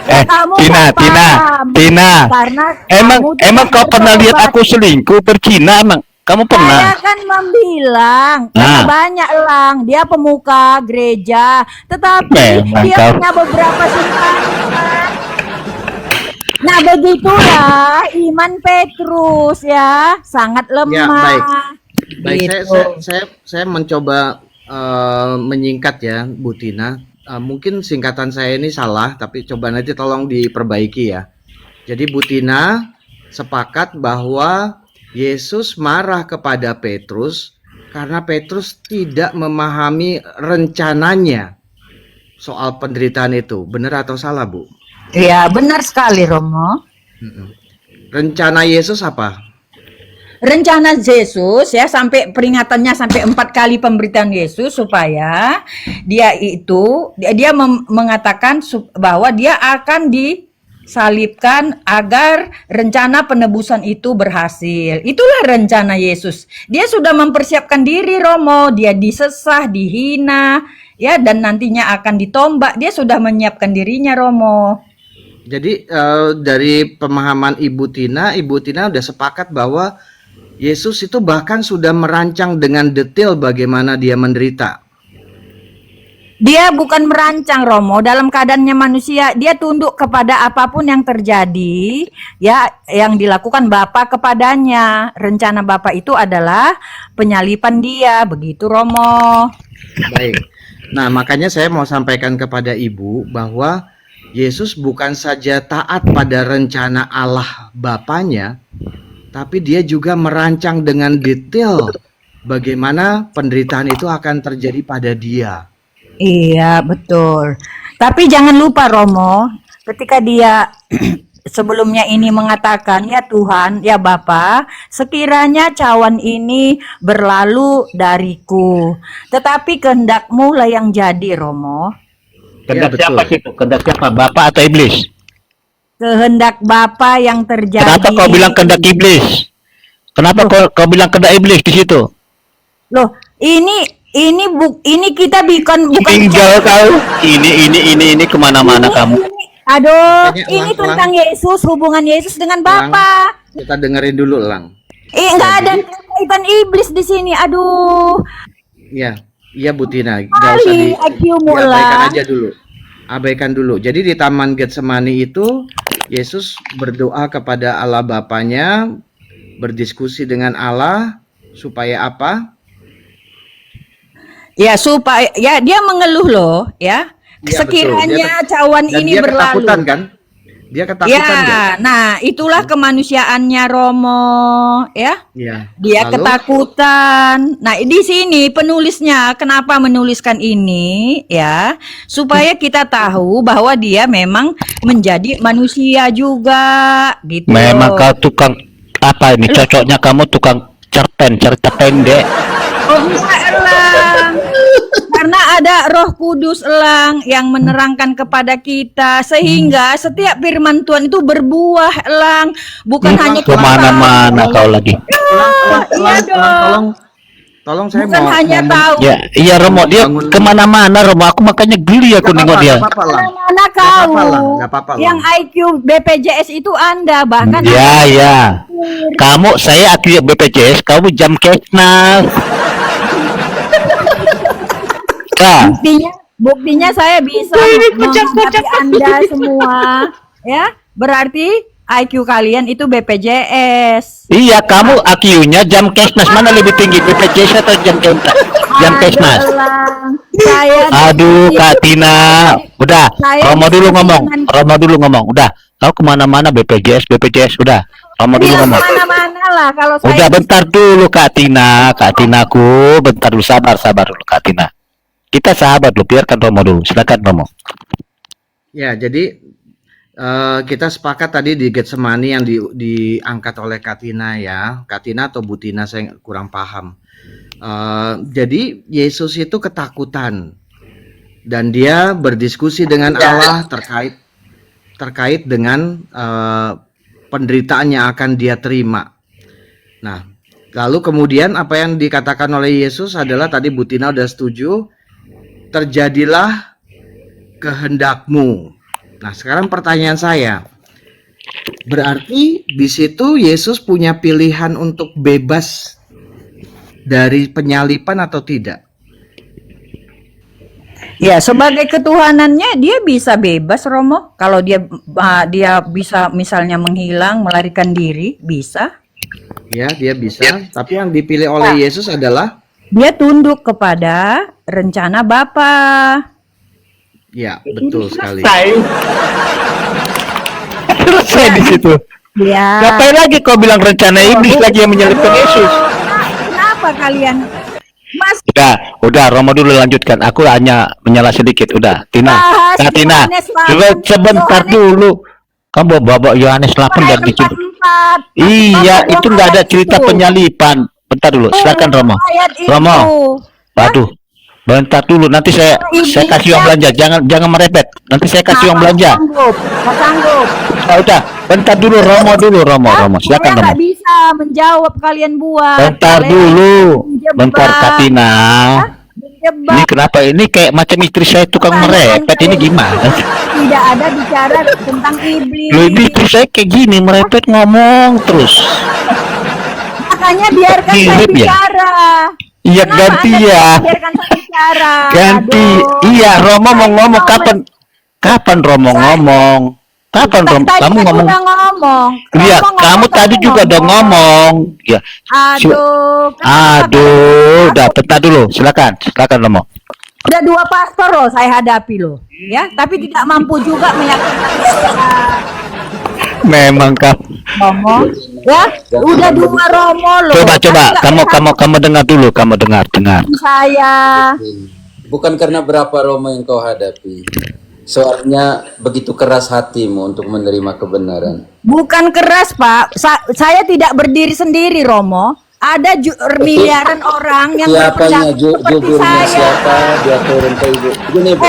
Kamu Tina, nggak paham. Tina. Karena Emang kamu kau tidak pernah lihat bertobat. aku selingkuh berzina emang? Kamu Saya pernah? kan membilang karena banyak Elang, dia pemuka gereja, tetapi Memang dia kau. punya beberapa simpanan. Nah, begitulah iman Petrus ya, sangat lemah. Ya, baik. Gitu. Saya mencoba menyingkat ya, Bu Tina. Mungkin singkatan saya ini salah, tapi coba nanti tolong diperbaiki ya. Jadi Bu Tina sepakat bahwa Yesus marah kepada Petrus karena Petrus tidak memahami rencananya soal penderitaan itu. Benar atau salah, Bu? Ya, benar sekali Romo. Rencana Yesus apa? Rencana Yesus ya, sampai peringatannya sampai 4 kali pemberitaan Yesus supaya dia mengatakan bahwa dia akan disalibkan agar rencana penebusan itu berhasil. Itulah rencana Yesus. Dia sudah mempersiapkan diri Romo, dia disesah, dihina ya, dan nantinya akan ditombak. Dia sudah menyiapkan dirinya Romo. Jadi dari pemahaman Ibu Tina udah sepakat bahwa Yesus itu bahkan sudah merancang dengan detail bagaimana dia menderita. Dia bukan merancang, Romo. Dalam keadaannya manusia, dia tunduk kepada apapun yang terjadi, ya, yang dilakukan Bapa kepadanya. Rencana Bapa itu adalah penyalipan dia, begitu, Romo. Baik. Nah, makanya saya mau sampaikan kepada Ibu bahwa Yesus bukan saja taat pada rencana Allah Bapanya, tapi dia juga merancang dengan detail bagaimana penderitaan itu akan terjadi pada dia. Iya, betul. Tapi jangan lupa, Romo, ketika dia sebelumnya ini mengatakan, ya Tuhan, ya Bapa, sekiranya cawan ini berlalu dariku, tetapi kehendak-Mu lah yang jadi, Romo. Kehendak betul. siapa situ? Kehendak siapa? Bapak atau iblis? Kehendak Bapa yang terjadi. Kenapa kau bilang kehendak iblis? Kenapa kau bilang kehendak iblis di situ? Loh, ini kita bukan Tinggal kau. Ini kemana-mana kamu. Aduh, Kayaknya ini Elang. tentang Yesus, hubungan Yesus dengan Bapa. Kita dengerin dulu, Lang. Nggak ada kaitan iblis di sini. Aduh. Iya, iya Bu Tina, nggak usah IQ-mu diabaikan lah. aja dulu. Abaikan dulu. Jadi di Taman Getsemani itu Yesus berdoa kepada Allah Bapanya, berdiskusi dengan Allah supaya apa? Ya supaya ya dia mengeluh loh ya. Iya, Sekiranya betul. cawan Dan ini dia berlalu. ketakutan kan? Dia ketakutan kan? Ya, nah itulah kemanusiaannya Romo ya. Iya. Dia Lalu? ketakutan. Nah, di sini penulisnya kenapa menuliskan ini ya? Supaya kita tahu bahwa dia memang menjadi manusia juga gitu. Memang kau tukang apa ini? Cocoknya kamu tukang cerpen, cerita pendek. Oh, enggak, Elang. Karena ada Roh Kudus, Elang, yang menerangkan kepada kita sehingga setiap firman Tuhan itu berbuah, Elang, bukan hanya kita Kemana-mana kau lagi. Iya dong. Tolong saya Bukan mau hanya ngomong. tahu. Ya, iya Romo, dia Bangun. kemana-mana Romo. Aku makanya geli aku nengok dia. Nggak apa-apa, Lang. Mana Nggak apa-apa, Lang. kau? Nggak apa-apa, Lang. Yang IQ BPJS itu Anda bahkan Ya, ya. Kamu, saya aktif BPJS, kamu jam kesnas. Nah, buktinya saya bisa menghadapi Anda semua ya. Berarti IQ kalian itu BPJS. iya kamu IQ-nya jam kesnas mana lebih tinggi, BPJS atau jam kesnas? Jam kesnas. Elang. Saya Aduh, Kak Tina, udah. Saya Romo dulu diskusi ngomong, dengan- Romo dulu ngomong. Udah, kau kemana-mana BPJS, udah. Romo dulu bilang ngomong. kemana-mana lah kalau saya. Udah, bentar dulu Kak Tinaku, bentar dulu, sabar dulu Kak Tina. Kita sahabat dulu, biarkan Romo dulu. Silakan Romo. Ya, jadi kita sepakat tadi di Getsemani yang diangkat oleh Katina ya. Katina atau Butina saya kurang paham. Jadi Yesus itu ketakutan dan dia berdiskusi dengan Allah terkait dengan penderitaan yang akan dia terima. Nah, lalu kemudian apa yang dikatakan oleh Yesus adalah tadi Butina udah setuju, terjadilah kehendak-Mu. Nah, sekarang pertanyaan saya, berarti di situ Yesus punya pilihan untuk bebas dari penyalipan atau tidak? Ya, sebagai ketuhanannya dia bisa bebas, Romo. Kalau dia bisa misalnya menghilang, melarikan diri, bisa. Ya, dia bisa. Tapi yang dipilih oleh Yesus adalah Dia tunduk kepada rencana Bapa. ya, betul sekali. Selesai di situ. Ya. Ngapain lagi kau bilang rencana iblis lagi yang menyalibkan Yesus? Kenapa kalian? Mas, Udah, Romo dulu lanjutkan. Aku hanya menyala sedikit. Udah, Tina. Bahas Kak Tina, Yohanes 8. coba sebentar Yohanes- dulu. Kamu bawa Yohanes 8 dan di situ. 44. Iya, Apa itu nggak ada ayat cerita itu? penyalipan. Bentar dulu, silakan Romo. Ayat itu. Romo, waduh, bentar dulu. Nanti saya kasih uang belanja. Jangan merepet. Nanti saya kasih uang belanja. Nggak sanggup. Udah, bentar dulu Romo. Silakan Saya Romo. nggak bisa menjawab kalian buat. Bentar Kalian dulu. menjebak. Bentar Katina. Menjebak. Ini kenapa? Ini kayak macam istri saya tukang merepet. Ini gimana? Tidak ada bicara tentang iblis. Loh, ini istri saya kayak gini merepet ngomong terus. Makanya biarkan saya Mirip ya? bicara. Iya, Kenapa ganti Anda ya. tidak membiarkan saya bicara? Ganti. Aduh. Iya, Romo mau Saya ngomong mau kapan? Kapan Romo ngomong? Kapan Romo? Tadi Kamu kan ngomong? udah ngomong. Iya, Romo kamu ngomong, tadi kamu juga udah ngomong. Ya. Aduh, kenapa Aduh, udah bentar dulu. Silakan Romo. Ada dua pastor loh saya hadapi loh, ya. Tapi tidak mampu juga meyakinkan saya. Memang kamu. Romo, ya. Udah dua Romo loh. Coba, Tapi nggak kamu dengar dulu. Kamu dengar. saya. Bukan karena berapa Romo yang kau hadapi. Soalnya begitu keras hatimu untuk menerima kebenaran. Bukan keras Pak. Saya tidak berdiri sendiri Romo. Ada miliaran orang yang Siapanya berpendapat seperti judulnya saya. siapa? Dia turun ke ibu. Begini, ibu.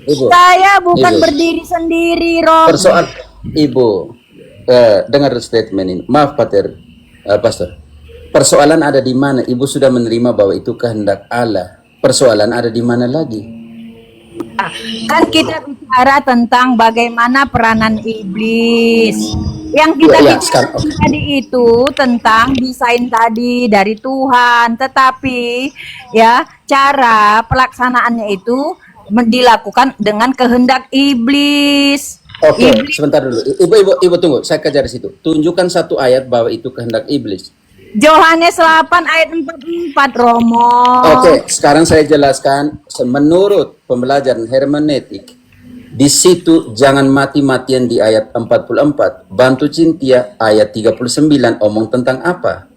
Ibu. Saya bukan Ibu. berdiri sendiri Romo. Persoalan ibu, dengar statement ini. Maaf, Pastor. Persoalan ada di mana? Ibu sudah menerima bahwa itu kehendak Allah. Persoalan ada di mana lagi? Kan kita bicara tentang bagaimana peranan iblis. Yang kita bicara tadi itu tentang desain tadi dari Tuhan, tetapi ya cara pelaksanaannya itu dilakukan dengan kehendak iblis. Oke, sebentar dulu. Ibu tunggu. Saya kejar di situ. Tunjukkan satu ayat bahwa itu kehendak iblis. Yohanes 8 ayat 44 Romo. Oke, sekarang saya jelaskan menurut pembelajaran hermeneutik. Di situ jangan mati-matian di ayat 44. Bantu Cintia ayat 39 omong tentang apa?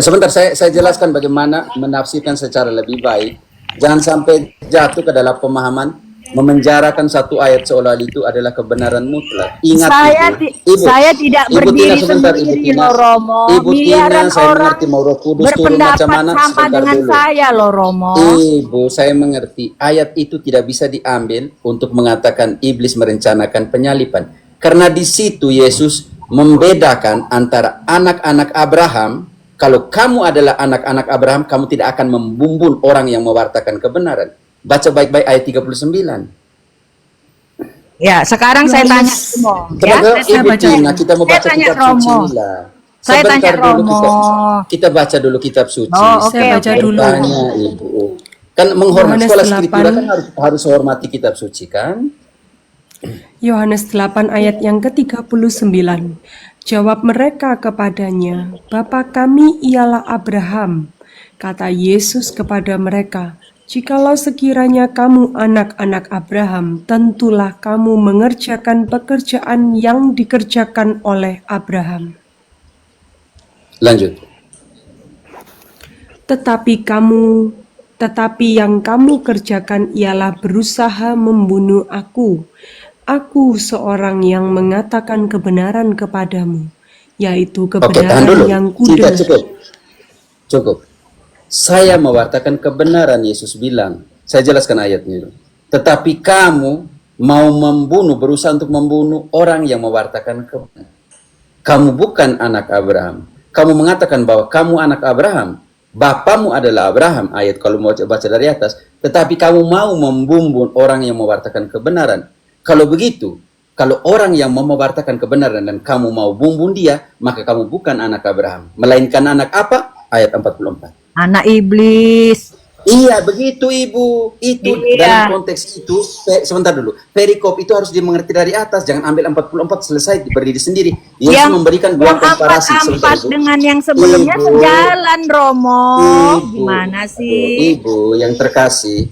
Sebentar saya jelaskan bagaimana menafsirkan secara lebih baik. Jangan sampai jatuh ke dalam pemahaman memenjarakan satu ayat seolah itu adalah kebenaran mutlak. Ingat saya tidak berdiri sendiri loh Romo. Ibu Tina, saya mengerti mau Roh Kudus turun macam mana. Sama dengan dulu. Saya loh Romo. Ibu, saya mengerti ayat itu tidak bisa diambil untuk mengatakan iblis merencanakan penyalipan. Karena di situ Yesus membedakan antara anak-anak Abraham. Kalau kamu adalah anak-anak Abraham, kamu tidak akan membumbun orang yang mewartakan kebenaran. Baca baik-baik ayat 39. Ya, sekarang saya tanya Romo. Ya, Ibu Tina, kita mau baca kitab suci lah. Saya tanya Romo. Kita baca dulu kitab suci. Saya baca dulu. Tanya Ibu. Kan menghormati Yohanes sekolah 8. skriptura kan harus hormati kitab suci kan? Yohanes 8 ayat yang ke-39. Jawab mereka kepadanya, Bapa kami ialah Abraham. Kata Yesus kepada mereka, jikalau sekiranya kamu anak-anak Abraham, tentulah kamu mengerjakan pekerjaan yang dikerjakan oleh Abraham. Lanjut. Tetapi yang kamu kerjakan ialah berusaha membunuh aku. Aku seorang yang mengatakan kebenaran kepadamu, yaitu kebenaran yang Tidak cukup. Saya mewartakan kebenaran, Yesus bilang. Saya jelaskan ayatnya. Tetapi kamu mau berusaha untuk membunuh orang yang mewartakan kebenaran. Kamu bukan anak Abraham. Kamu mengatakan bahwa kamu anak Abraham. Bapamu adalah Abraham, ayat kalau mau baca dari atas. Tetapi kamu mau membumbun orang yang mewartakan kebenaran. Kalau begitu, kalau orang yang mau mewartakan kebenaran dan kamu mau bumbun dia, maka kamu bukan anak Abraham. Melainkan anak apa? Ayat 44. Anak iblis. Iya, begitu Ibu. Itu dalam konteks itu, sebentar dulu. Perikop itu harus dimengerti dari atas. Jangan ambil 44 selesai berdiri sendiri. Yesus memberikan dua komparasi. Yang dengan yang sebelumnya sejalan, Romo. Gimana sih? Ibu yang terkasih,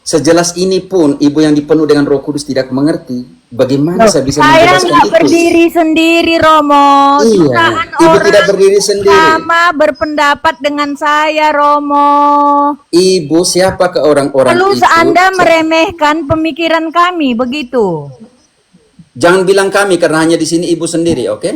sejelas ini pun Ibu yang dipenuhi dengan Roh Kudus tidak mengerti. Bagaimana saya bisa menjelaskan itu? Saya nggak berdiri sendiri, Romo. Iya, Ibu tidak berdiri sendiri. Sama berpendapat dengan saya, Romo. Ibu, siapa ke orang-orang itu? Lalu Anda meremehkan pemikiran kami, begitu? Jangan bilang kami, karena hanya di sini Ibu sendiri, oke?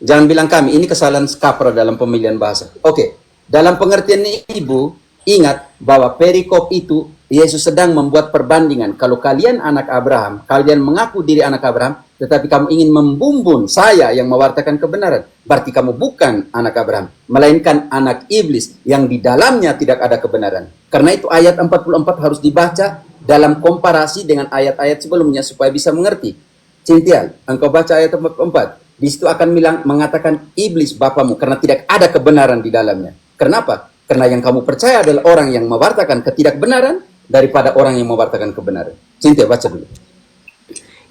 Jangan bilang kami, ini kesalahan kapra dalam pemilihan bahasa. Oke, dalam pengertian ini Ibu, ingat bahwa perikop itu Yesus sedang membuat perbandingan. Kalau kalian anak Abraham, kalian mengaku diri anak Abraham, tetapi kamu ingin membumbun saya yang mewartakan kebenaran, berarti kamu bukan anak Abraham, melainkan anak iblis yang di dalamnya tidak ada kebenaran. Karena itu ayat 44 harus dibaca dalam komparasi dengan ayat-ayat sebelumnya supaya bisa mengerti. Cynthia, engkau baca ayat 44. di situ akan mengatakan iblis bapamu karena tidak ada kebenaran di dalamnya. Kenapa? Karena yang kamu percaya adalah orang yang mewartakan ketidakbenaran daripada orang yang mewartakan kebenaran. Cynthia, baca dulu.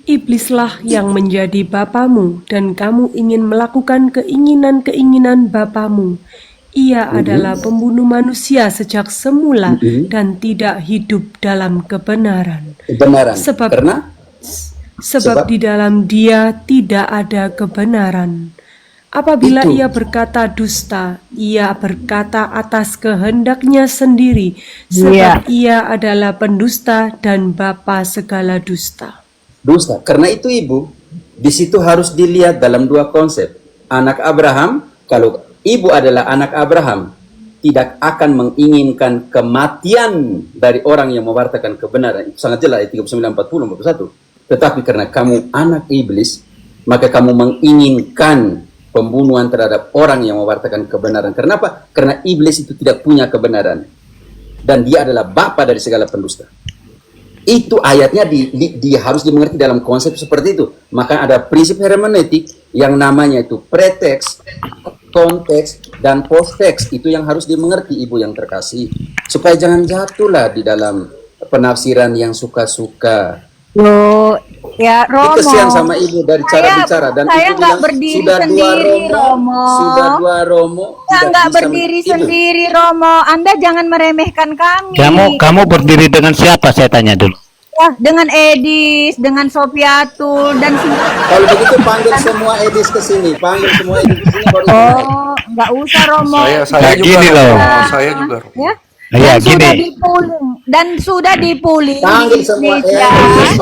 Iblislah yang menjadi bapamu dan kamu ingin melakukan keinginan-keinginan bapamu. Ia adalah pembunuh manusia sejak semula dan tidak hidup dalam kebenaran. Kebenaran. Sebab di dalam dia tidak ada kebenaran. Apabila ia berkata dusta, ia berkata atas kehendaknya sendiri, sebab ia adalah pendusta dan bapa segala dusta. Dusta. Karena itu ibu, di situ harus dilihat dalam dua konsep. Anak Abraham, kalau ibu adalah anak Abraham, tidak akan menginginkan kematian dari orang yang mewartakan kebenaran. Itu sangat jelas, ayat 39, 40, 41. Tetapi karena kamu anak iblis, maka kamu menginginkan pembunuhan terhadap orang yang mewartakan kebenaran. Kenapa? Karena iblis itu tidak punya kebenaran. Dan dia adalah bapa dari segala pendusta. Itu ayatnya harus dimengerti dalam konsep seperti itu. Maka ada prinsip hermeneutik yang namanya itu preteks, konteks, dan postteks. Itu yang harus dimengerti ibu yang terkasih. Supaya jangan jatuhlah di dalam penafsiran yang suka-suka. Loh, ya Romo. Kesian sama ibu dari cara bicara dan saya ibu nggak bilang, berdiri sudah sendiri, dua Romo. Sudah dua Romo. Saya tidak nggak bisa berdiri Ibu, sendiri, Romo. Anda jangan meremehkan kami. Kamu berdiri dengan siapa, saya tanya dulu. Ya, dengan Edis, dengan Sofiatul dan Kalau begitu panggil semua Edis ke sini, panggil semua Edis ke sini baru dimulai. nggak usah Romo. Saya juga gini loh. Saya juga. Ya. Ya, Dan sudah dipulih Panggil di semua Indonesia. Edis.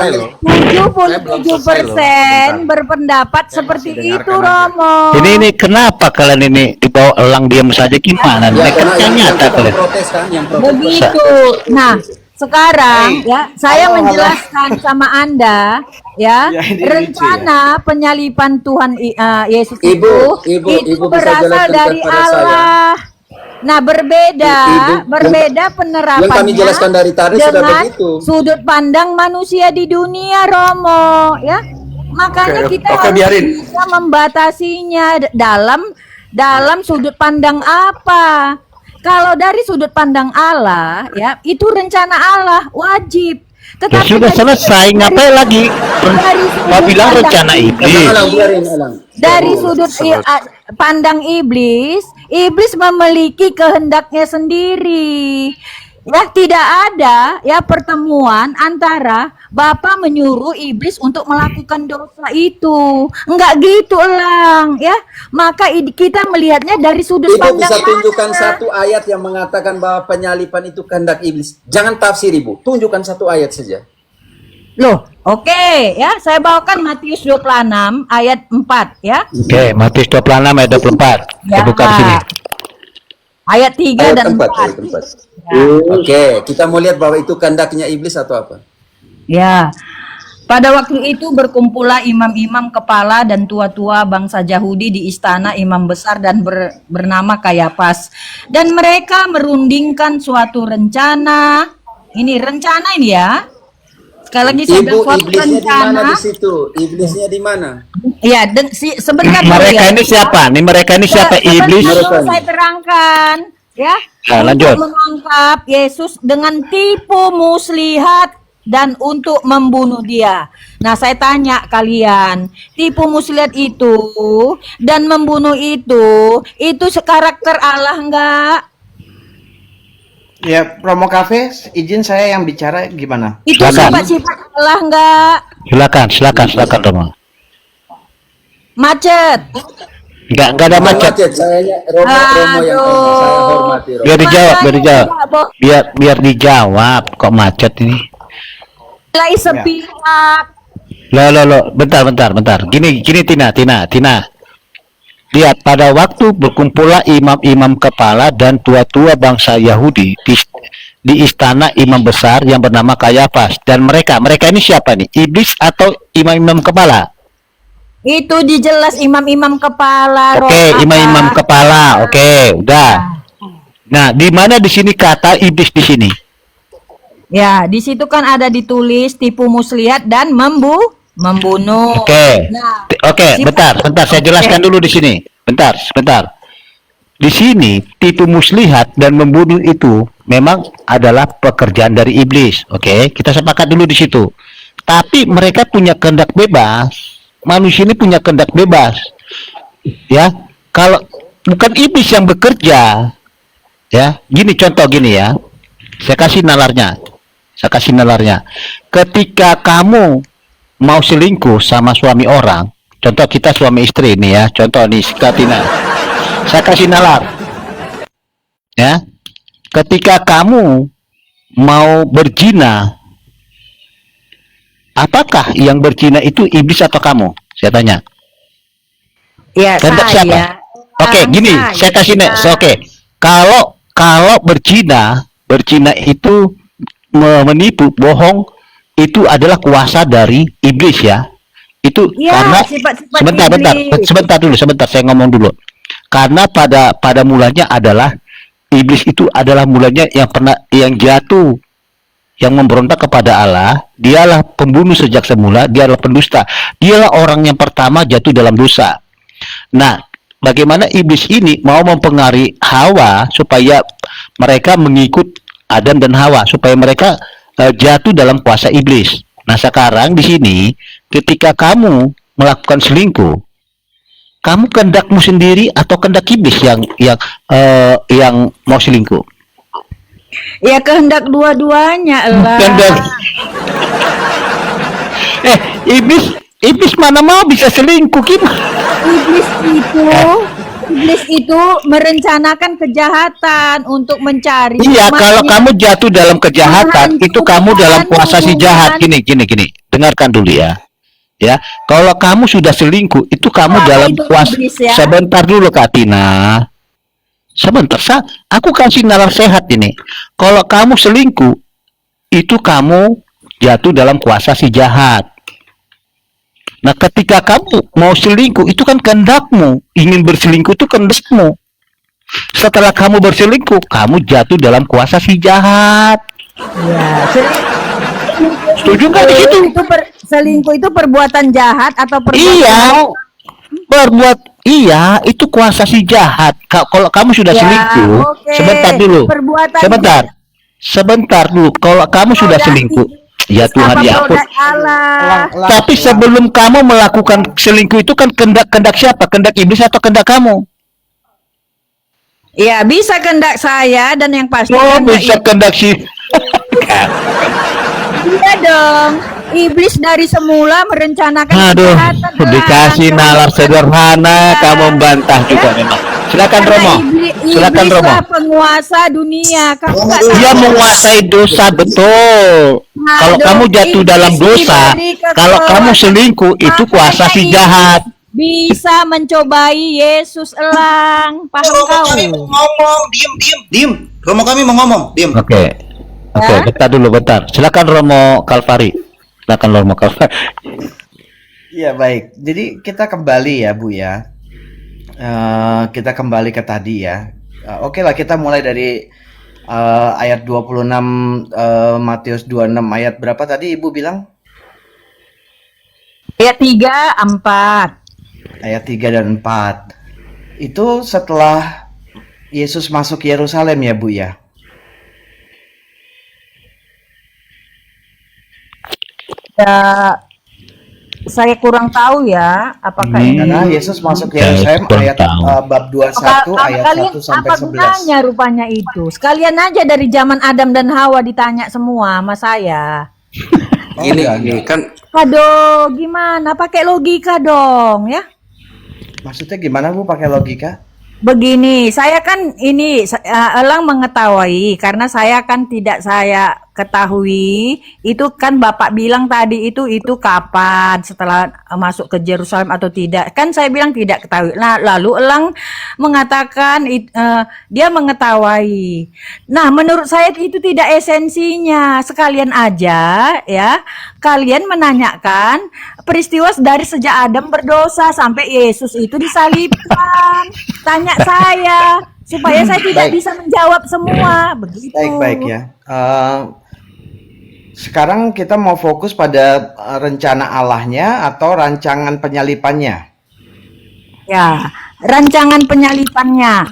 77% berpendapat seperti itu, Romo. Ini kenapa kalian ini dibawa elang diam saja gimana? Ya, Mereka karena yang nyata kalian. protes kan, yang protes. Begitu. Nah, sekarang ya saya menjelaskan sama Anda ya, rencana penyaliban Tuhan Yesus Ibu itu bisa berasal jelaskan dari kepada Allah. Nah, berbeda yang penerapannya kami jelaskan dari tadi sudah dengan begitu. sudut pandang manusia di dunia, Romo, ya. Makanya kita harus bisa membatasinya dalam sudut pandang apa. Kalau dari sudut pandang Allah, ya, itu rencana Allah wajib. Ya sudah selesai, ngapain lagi? Mau bilang rencana iblis. Dari sudut pandang iblis memiliki kehendaknya sendiri. Ya, tidak ada ya pertemuan antara Bapa menyuruh iblis untuk melakukan dosa itu. Enggak gitu, Elang, ya. Maka kita melihatnya dari sudut Ibu pandang bisa tunjukkan mana? satu ayat yang mengatakan bahwa penyalipan itu kehendak iblis. Jangan tafsir Ibu, tunjukkan satu ayat saja. Loh, oke, ya. Saya bawakan Matius 26 ayat 4 ya. Oke, Matius 26 ayat 24. Saya buka di sini. Ayat 3 Ayat dan 4. 4. Ayat 4. Oke, kita mau lihat bahwa itu kehendaknya iblis atau apa? Ya. Pada waktu itu berkumpullah imam-imam kepala dan tua-tua bangsa Yahudi di istana imam besar dan bernama Kayafas. Dan mereka merundingkan suatu rencana. Ini rencana ini ya. Sekali lagi saya bilang suatu iblisnya di mana rencana. di situ? Iblisnya di mana? Ya, sebentar dulu Mereka ya. ini siapa? Mereka ini siapa? Sebentar Iblis. dulu saya terangkan, ya. Nah, lanjut. Untuk menangkap Yesus dengan tipu muslihat dan untuk membunuh dia. Nah, saya tanya kalian, tipu muslihat itu dan membunuh itu sekarakter Allah enggak? Ya, Romo Cafe, izin saya yang bicara gimana? Itu Silakan. sifat Allah enggak? Silakan Romo. Macet. Enggak ada macet. Saya Romo yang saya hormati Romo. Biar dijawab. Biar dijawab. Kok macet ini? Mulai sepihak. Loh, bentar. Gini Tina. Lihat, pada waktu berkumpullah imam-imam kepala dan tua-tua bangsa Yahudi di istana imam besar yang bernama Kayafas. Dan mereka ini siapa nih? Iblis atau imam-imam kepala? Itu dijelas imam-imam kepala. Oke, imam-imam kepala. Oke, udah. Nah, di mana di sini kata iblis di sini? Ya, di situ kan ada ditulis tipu muslihat dan membunuh. Oke. Nah, Oke, sifat bentar, saya jelaskan dulu di sini. Sebentar. Di sini tipu muslihat dan membunuh itu memang adalah pekerjaan dari iblis. Oke, kita sepakat dulu di situ. Tapi mereka punya kehendak bebas. Manusia ini punya kehendak bebas. Ya, kalau bukan iblis yang bekerja, ya. Gini contoh gini ya. Saya kasih nalarnya. Ketika kamu mau selingkuh sama suami orang, contoh kita suami istri ini ya, contoh nih Katina. Saya kasih nalar. Ya. Ketika kamu mau berzina, apakah yang berzina itu iblis atau kamu? Saya tanya. ya Kehendak saya. siapa? Oke, gini, saya kasih next. Oke. Kalau berzina itu menipu, bohong, itu adalah kuasa dari iblis ya. Itu Ya, karena sifat-sifat iblis. sebentar saya ngomong dulu. Karena pada mulanya adalah iblis itu adalah mulanya yang jatuh, yang memberontak kepada Allah. Dialah pembunuh sejak semula, dialah pendusta. Dialah orang yang pertama jatuh dalam dosa. Nah, bagaimana iblis ini mau mempengaruhi Hawa supaya mereka mengikut Adam dan Hawa, supaya mereka jatuh dalam kuasa iblis. Nah, sekarang di sini ketika kamu melakukan selingkuh, kamu kehendakmu sendiri atau kehendak iblis yang mau selingkuh? Ya kehendak dua-duanya lah. Kehendak. Iblis mana mau bisa selingkuh, Kim? Iblis itu merencanakan kejahatan untuk mencari. Iya, kalau kamu jatuh dalam kejahatan, itu kamu dalam kuasa si jahat. Gini. Dengarkan dulu ya. Ya, kalau kamu sudah selingkuh, itu kamu dalam itu kuasa. iblis, ya? Sebentar dulu, Kak Tina. Sebentar, aku kasih nalar sehat ini. Kalau kamu selingkuh, itu kamu jatuh dalam kuasa si jahat. Nah, ketika kamu mau selingkuh, itu kan kehendakmu. Ingin berselingkuh itu kehendakmu. Setelah kamu berselingkuh, kamu jatuh dalam kuasa si jahat. Ya, Setuju nggak di situ? Selingkuh itu perbuatan jahat atau perbuatan Iya, itu kuasa si jahat. Kalau kamu sudah Ya, selingkuh, oke. sebentar dulu. Perbuatan Sebentar dulu. Kalau kamu sudah selingkuh, ya Tuhan ya ampun. Allah. Tapi sebelum kamu melakukan selingkuh itu kan kehendak siapa? Kehendak iblis atau kehendak kamu? Ya, bisa kehendak saya dan yang pasti Oh, bisa kehendak si. Iya dong. Iblis dari semula merencanakan Aduh, kejahatan. dikasih nalar sederhana, kamu membantah juga memang. Silakan Romo. Silakan Romo. Iblislah penguasa dunia. Kamu nggak tahu? Dia menguasai dosa, betul. Kalau kamu jatuh dalam dosa, kalau kamu selingkuh, itu kuasa si jahat. Bisa mencobai Yesus elang. Paham Romo kau? kami mau ngomong, diem. Romo kami mau ngomong, diem. Oke, bentar. Silakan Romo Kalvari. Iya baik. Jadi kita kembali ya Bu ya. Kita kembali ke tadi ya. Oke lah, kita mulai dari ayat 26 Matius 26 ayat berapa tadi Ibu bilang? Ayat 3, 4. Ayat 3 dan 4. Itu setelah Yesus masuk Yerusalem ya Bu ya. Ya, saya kurang tahu ya apakah ini. Karena Yesus masuk Yerusalem ayat bab 21 ayat 1 sampai apa gunanya 11. rupanya itu? Sekalian aja dari zaman Adam dan Hawa ditanya semua sama saya. Ini kan Aduh, gimana? Pakai logika dong ya. Maksudnya gimana Bu pakai logika? Begini, saya kan ini Elang mengetahui karena saya kan tidak saya ketahui itu kan Bapak bilang tadi itu kapan setelah masuk ke Yerusalem atau tidak, kan saya bilang tidak ketahui. Nah, lalu Elang mengatakan dia mengetahui. Nah, menurut saya itu tidak esensinya. Sekalian aja ya kalian menanyakan peristiwa dari sejak Adam berdosa sampai Yesus itu disalibkan. Tanya saya supaya saya tidak bisa menjawab semua begitu. Baik ya. Sekarang kita mau fokus pada rencana Allahnya atau rancangan penyalipannya. Ya, rancangan penyalipannya.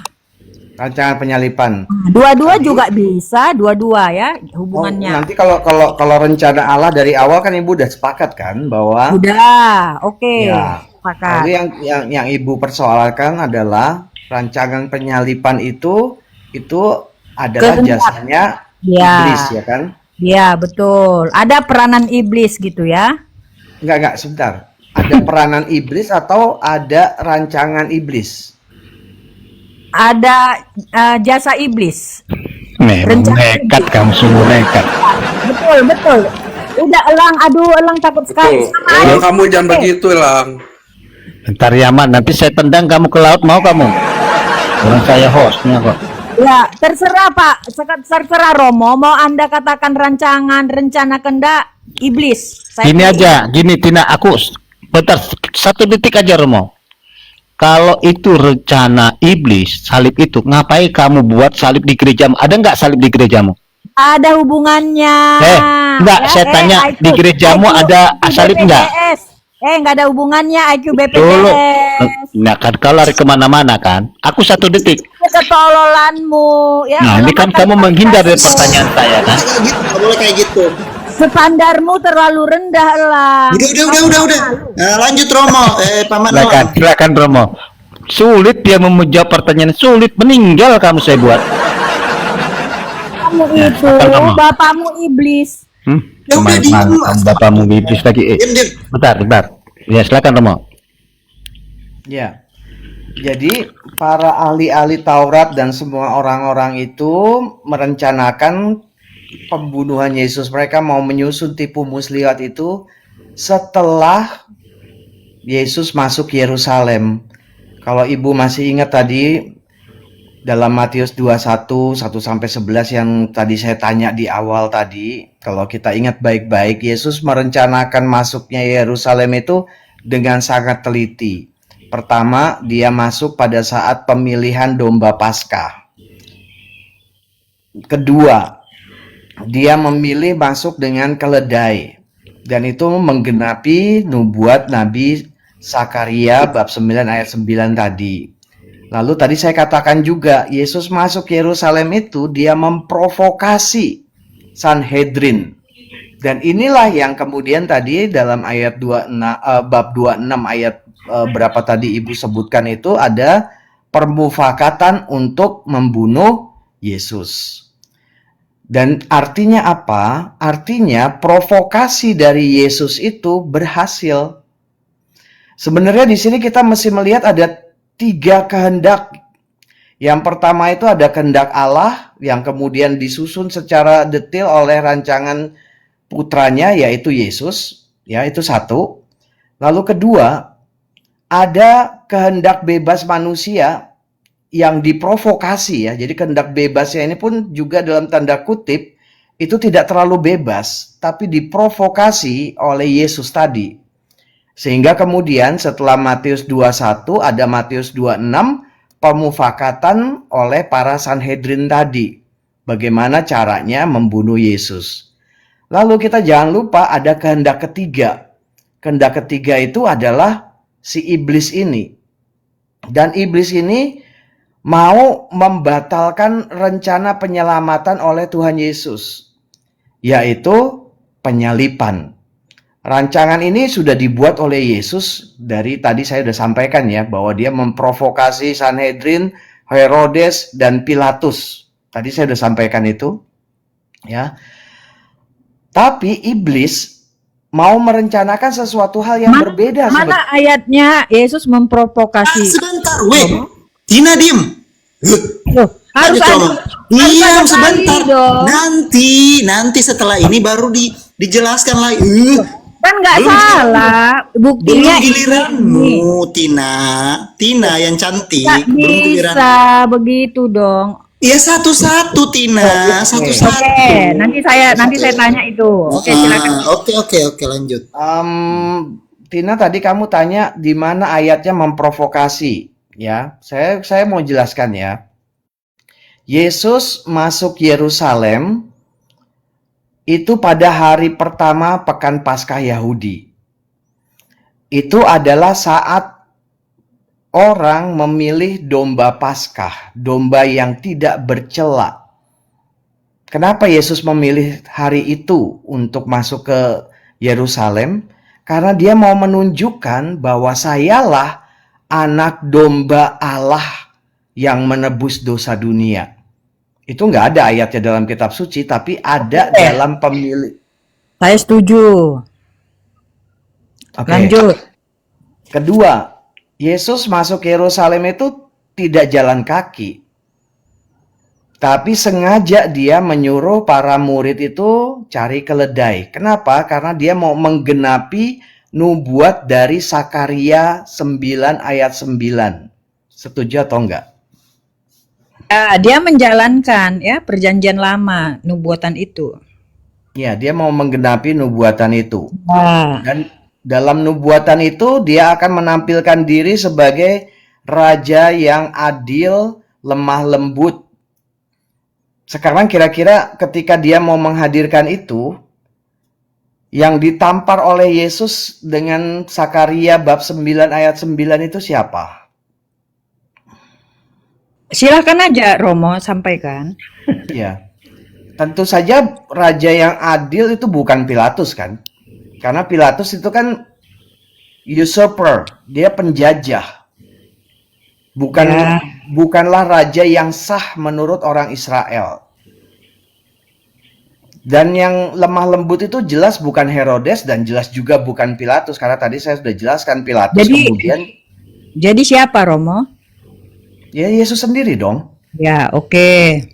Rancangan penyalipan. Dua-dua Tadi, juga bisa, dua-dua ya oh, hubungannya. nanti kalau rencana Allah dari awal kan Ibu udah sepakat kan bahwa Udah, oke. ya. Lalu Sepakat. yang Ibu persoalkan adalah rancangan penyalipan itu adalah Kehendak. jasanya Ya, iblis ya kan? ya betul. Ada peranan iblis gitu ya. Enggak, sebentar. Ada peranan iblis atau ada rancangan iblis? Ada jasa iblis. Memang Rencana nekat iblis. kamu, sungguh nekat. Betul, betul. Udah Elang, aduh Elang takut sekali. Betul. Sama Elang, aja. kamu jangan Oke. begitu, Elang. Bentar Yaman, nanti saya tendang kamu ke laut, mau kamu? Orang saya hostnya kok. Ya, terserah Pak. Terserah Romo. Mau Anda katakan rancangan, rencana kehendak iblis. Saya Gini pilih. aja, gini Tina, bentar, 1 detik aja Romo. Kalau itu rencana iblis, salib itu, ngapain kamu buat salib di gerejamu? Ada nggak salib di gerejamu? Ada hubungannya. Enggak, Ya, saya tanya, IQ, di gerejamu ada salib enggak? BPJS. Enggak ada hubungannya IQ Dulu. BPJS. Nah kan kalau lari kemana-mana kan, aku 1 detik. Ketololanmu. Ya, Nah ini kan kamu menghindar dari pertanyaan saya kan? Kayak gitu, nggak boleh kayak gitu. Standarmu terlalu rendah lah. Udah. Nah, lanjut Romo, Paman Silakan, Elang. silakan Romo. Sulit dia menjawab pertanyaan, sulit, meninggal kamu saya buat. Kamu Ya, itu silakan Romo. bapakmu iblis. Ya udah, diem dulu. Bapakmu bibis lagi. Diam. Bentar. Ya silakan Romo. Ya. Jadi para ahli-ahli Taurat dan semua orang-orang itu merencanakan pembunuhan Yesus. Mereka mau menyusun tipu muslihat itu setelah Yesus masuk Yerusalem. Kalau Ibu masih ingat tadi dalam Matius 21, 1-11 yang tadi saya tanya di awal tadi, kalau kita ingat baik-baik, Yesus merencanakan masuknya Yerusalem itu dengan sangat teliti. Pertama, dia masuk pada saat pemilihan domba Paskah. Kedua, dia memilih masuk dengan keledai. Dan itu menggenapi nubuat Nabi Sakaria bab 9 ayat 9 tadi. Lalu tadi saya katakan juga, Yesus masuk Yerusalem itu dia memprovokasi Sanhedrin. Dan inilah yang kemudian tadi dalam ayat 26, bab 26 ayat berapa tadi Ibu sebutkan itu ada permufakatan untuk membunuh Yesus. Dan artinya apa? Artinya provokasi dari Yesus itu berhasil. Sebenarnya di sini kita mesti melihat ada 3 kehendak. Yang pertama itu ada kehendak Allah yang kemudian disusun secara detail oleh rancangan putranya yaitu Yesus, ya itu satu. Lalu kedua, ada kehendak bebas manusia yang diprovokasi ya. Jadi kehendak bebasnya ini pun juga dalam tanda kutip itu tidak terlalu bebas, tapi diprovokasi oleh Yesus tadi. Sehingga kemudian setelah Matius 21 ada Matius 26 pemufakatan oleh para Sanhedrin tadi. Bagaimana caranya membunuh Yesus. Lalu kita jangan lupa ada kehendak ketiga. Kehendak ketiga itu adalah si iblis ini. Dan iblis ini mau membatalkan rencana penyelamatan oleh Tuhan Yesus, yaitu penyalipan. Rancangan ini sudah dibuat oleh Yesus dari tadi saya sudah sampaikan ya, bahwa dia memprovokasi Sanhedrin, Herodes, dan Pilatus. Tadi saya sudah sampaikan itu. Ya. Tapi iblis mau merencanakan sesuatu hal yang berbeda. Mana ayatnya Yesus memprovokasi? Sebentar, Tina diem. Loh, harus Lanjut, Romo. Diam ada sebentar. kali dong. Nanti setelah ini baru dijelaskan lagi. Kan nggak Belum salah. Buktinya Belum giliranmu, Tina yang cantik. nggak Belum giliran. bisa begitu dong. Ya satu-satu, Tina, satu-satu. Oke, nanti saya tanya itu. Oke, silakan. Oke, lanjut. Tina tadi kamu tanya di mana ayatnya memprovokasi, ya. Saya mau jelaskan ya. Yesus masuk Yerusalem itu pada hari pertama pekan Paskah Yahudi. Itu adalah saat orang memilih domba Paskah, domba yang tidak bercela. Kenapa Yesus memilih hari itu untuk masuk ke Yerusalem? Karena dia mau menunjukkan bahwa sayalah anak domba Allah yang menebus dosa dunia. Itu nggak ada ayatnya dalam kitab suci, tapi ada dalam pemilih. Saya setuju. Oke. Lanjut. Kedua, Yesus masuk ke Yerusalem itu tidak jalan kaki. Tapi sengaja dia menyuruh para murid itu cari keledai. Kenapa? Karena dia mau menggenapi nubuat dari Sakaria 9 ayat 9. Setuju atau enggak? Ya, dia menjalankan ya perjanjian lama nubuatan itu. Ya, dia mau menggenapi nubuatan itu. Nah, Dan dalam nubuatan itu dia akan menampilkan diri sebagai raja yang adil, lemah lembut. Sekarang kira-kira ketika dia mau menghadirkan itu, yang ditampar oleh Yesus dengan Sakaria bab 9 ayat 9 itu siapa? silakan aja Romo sampaikan. Ya, tentu saja raja yang adil itu bukan Pilatus kan? Karena Pilatus itu kan usurper, dia penjajah. Bukanlah raja yang sah menurut orang Israel. Dan yang lemah lembut itu jelas bukan Herodes dan jelas juga bukan Pilatus, karena tadi saya sudah jelaskan Pilatus Jadi siapa Romo? Ya Yesus sendiri dong. Ya, oke.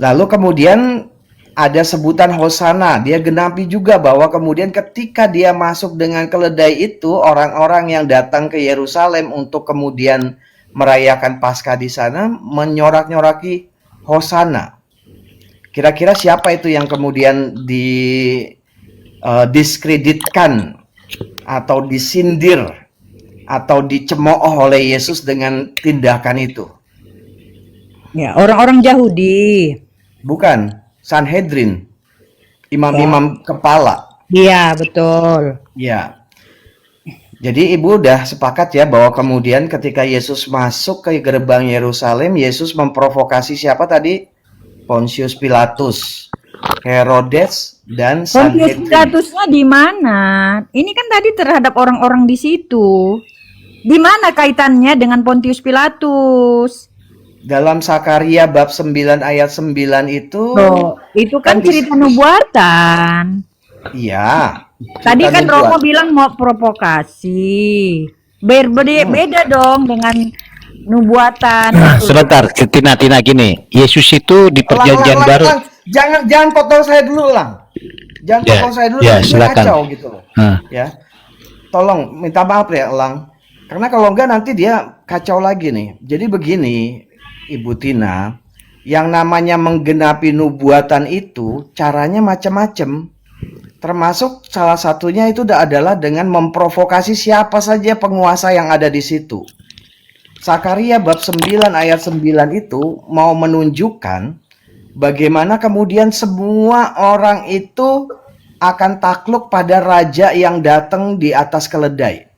Lalu kemudian ada sebutan Hosana, dia genapi juga bahwa kemudian ketika dia masuk dengan keledai itu, orang-orang yang datang ke Yerusalem untuk kemudian merayakan Paskah di sana menyorak-nyoraki Hosana. Kira-kira siapa itu yang kemudian diskreditkan atau disindir atau dicemooh oleh Yesus dengan tindakan itu? Ya, orang-orang Yahudi. Bukan, Sanhedrin, imam-imam kepala. Iya, betul. Ya. Jadi ibu udah sepakat ya bahwa kemudian ketika Yesus masuk ke gerbang Yerusalem, Yesus memprovokasi siapa tadi? Pontius Pilatus, Herodes, dan Pontius Sanhedrin. Pilatusnya di mana? Ini kan tadi terhadap orang-orang di situ. Di mana kaitannya dengan Pontius Pilatus? Dalam Sakaria bab 9 ayat 9 itu Loh, itu kan cerita nubuatan. iya. Tadi cerita kan Romo nubuat. bilang mau provokasi. Beda dong dengan nubuatan. Sebentar, Tina gini. Yesus itu di perjanjian Lang, baru. Jangan potong saya dulu, Lang. Jangan Ya, potong saya dulu, ya, nanti silakan. kacau gitu loh. Ya. Tolong minta maaf ya, Lang. Karena kalau enggak nanti dia kacau lagi nih. Jadi begini, Ibu Tina, yang namanya menggenapi nubuatan itu caranya macam-macam. Termasuk salah satunya itu adalah dengan memprovokasi siapa saja penguasa yang ada di situ. Sakaria bab 9 ayat 9 itu mau menunjukkan bagaimana kemudian semua orang itu akan takluk pada raja yang datang di atas keledai.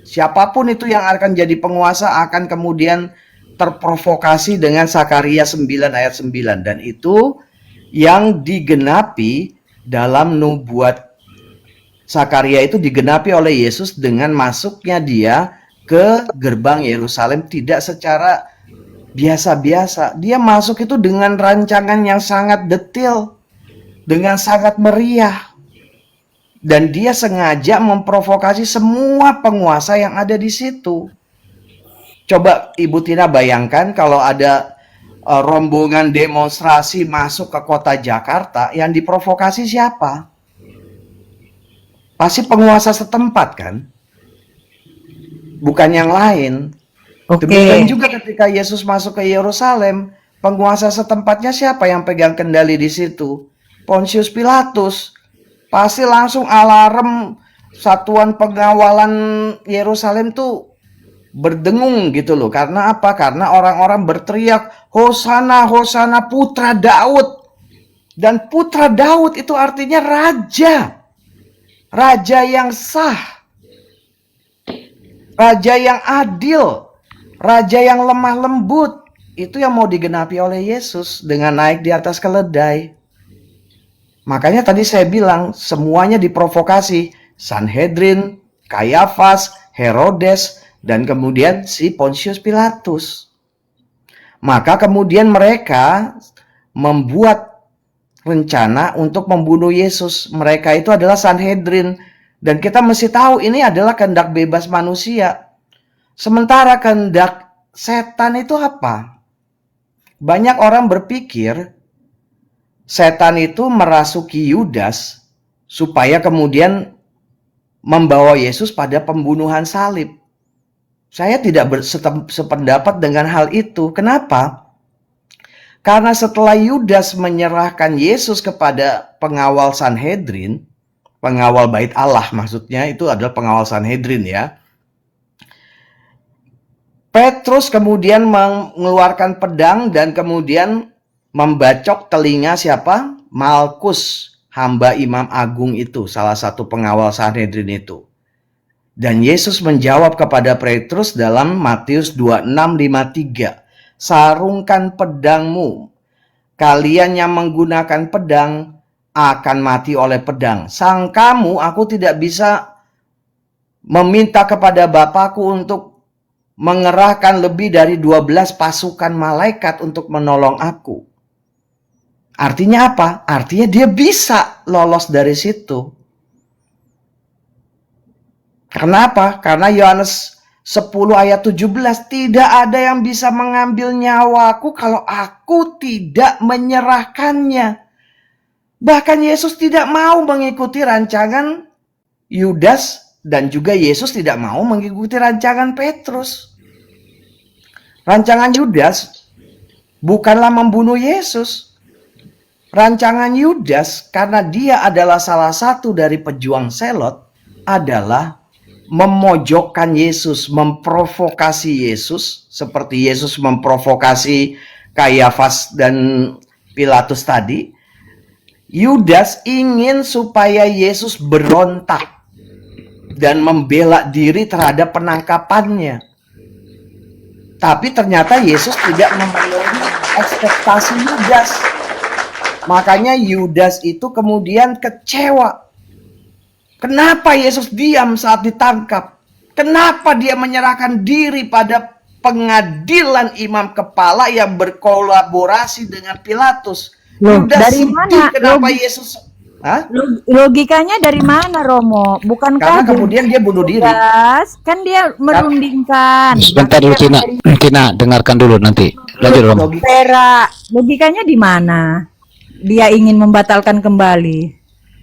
Siapapun itu yang akan jadi penguasa akan kemudian terprovokasi dengan Sakaria 9 ayat 9. Dan itu yang digenapi dalam nubuat Sakaria itu digenapi oleh Yesus dengan masuknya dia ke gerbang Yerusalem tidak secara biasa-biasa. Dia masuk itu dengan rancangan yang sangat detail, dengan sangat meriah. Dan dia sengaja memprovokasi semua penguasa yang ada di situ. Coba Ibu Tina bayangkan kalau ada rombongan demonstrasi masuk ke kota Jakarta, yang diprovokasi siapa? Pasti penguasa setempat kan? Bukan yang lain. Oke. Demikian juga ketika Yesus masuk ke Yerusalem, penguasa setempatnya siapa yang pegang kendali di situ? Pontius Pilatus. Pasti langsung alarm satuan pengawalan Yerusalem tuh berdengung gitu loh. Karena apa? Karena orang-orang berteriak, Hosana, Hosana putra Daud. Dan putra Daud itu artinya raja. Raja yang sah. Raja yang adil. Raja yang lemah lembut. Itu yang mau digenapi oleh Yesus dengan naik di atas keledai. Makanya tadi saya bilang semuanya diprovokasi. Sanhedrin, Kayafas, Herodes, dan kemudian si Pontius Pilatus. Maka kemudian mereka membuat rencana untuk membunuh Yesus. Mereka itu adalah Sanhedrin. Dan kita mesti tahu ini adalah kehendak bebas manusia. Sementara kehendak setan itu apa? Banyak orang berpikir setan itu merasuki Yudas supaya kemudian membawa Yesus pada pembunuhan salib. Saya tidak sependapat dengan hal itu. Kenapa? Karena setelah Yudas menyerahkan Yesus kepada pengawal Sanhedrin, pengawal bait Allah maksudnya, itu adalah pengawal Sanhedrin ya. Petrus kemudian mengeluarkan pedang dan kemudian membacok telinga siapa? Malkus, hamba Imam Agung itu, salah satu pengawal Sanhedrin itu. Dan Yesus menjawab kepada Petrus dalam Matius 26:53, sarungkan pedangmu. Kalian yang menggunakan pedang akan mati oleh pedang. Sangkamu aku tidak bisa meminta kepada Bapakku untuk mengerahkan lebih dari 12 pasukan malaikat untuk menolong aku. Artinya apa? Artinya dia bisa lolos dari situ. Kenapa? Karena Yohanes 10 ayat 17, tidak ada yang bisa mengambil nyawaku kalau aku tidak menyerahkannya. Bahkan Yesus tidak mau mengikuti rancangan Yudas dan juga Yesus tidak mau mengikuti rancangan Petrus. Rancangan Yudas bukanlah membunuh Yesus. Rancangan Yudas karena dia adalah salah satu dari pejuang selot adalah memojokkan Yesus, memprovokasi Yesus seperti Yesus memprovokasi Kayafas dan Pilatus tadi. Yudas ingin supaya Yesus berontak dan membela diri terhadap penangkapannya. Tapi ternyata Yesus tidak memenuhi ekspektasi Yudas. Makanya Yudas itu kemudian kecewa. Kenapa Yesus diam saat ditangkap? Kenapa dia menyerahkan diri pada pengadilan imam kepala yang berkolaborasi dengan Pilatus? Loh, Yudas dari sedih mana? kenapa Yesus? Hah? Logikanya dari mana, Romo? Bukankah Karena kemudian dia bunuh diri. Judas kan dia merundingkan. Sebentar dulu Tina. Tina, dengarkan dulu nanti. Lanjut Romo. Logikanya di mana? Dia ingin membatalkan kembali.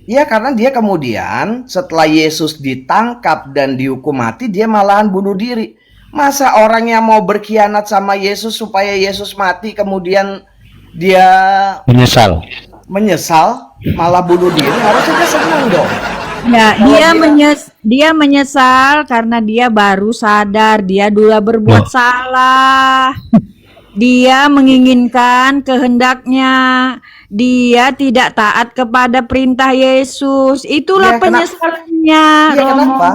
Ya karena dia kemudian setelah Yesus ditangkap dan dihukum mati, dia malahan bunuh diri. Masa orang yang mau berkhianat sama Yesus supaya Yesus mati kemudian dia menyesal malah bunuh diri? Harusnya dia senang dong. Ya, dia menyesal karena dia baru sadar dia dulu berbuat salah. Dia menginginkan kehendaknya. Dia tidak taat kepada perintah Yesus. Itulah penyesalannya. Iya, kenapa?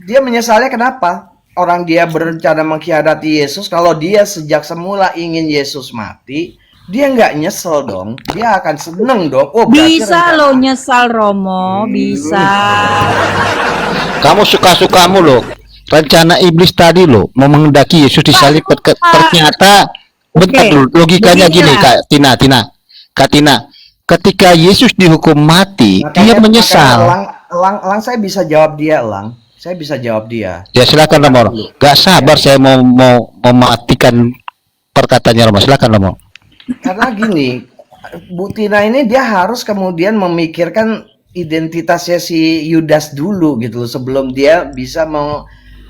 Dia menyesalnya kenapa? Orang dia berencana mengkhianati Yesus. Kalau dia sejak semula ingin Yesus mati, dia nggak nyesel dong. Dia akan seneng dong. Oh, bisa lo nyesal, Romo. Bisa. Kamu suka-sukamu loh. Rencana iblis tadi loh mau mengendaki Yesus disalib, ternyata bentar dulu, logikanya gini Kak Tina, ketika Yesus dihukum mati, dia menyesal. Elang, saya bisa jawab dia, Elang. Saya bisa jawab dia. Ya silakan Romo. Gak sabar saya mau mematikan perkataannya Romo. Silakan Romo. Karena gini, Bu Tina ini dia harus kemudian memikirkan identitasnya si Yudas dulu gitu loh, sebelum dia bisa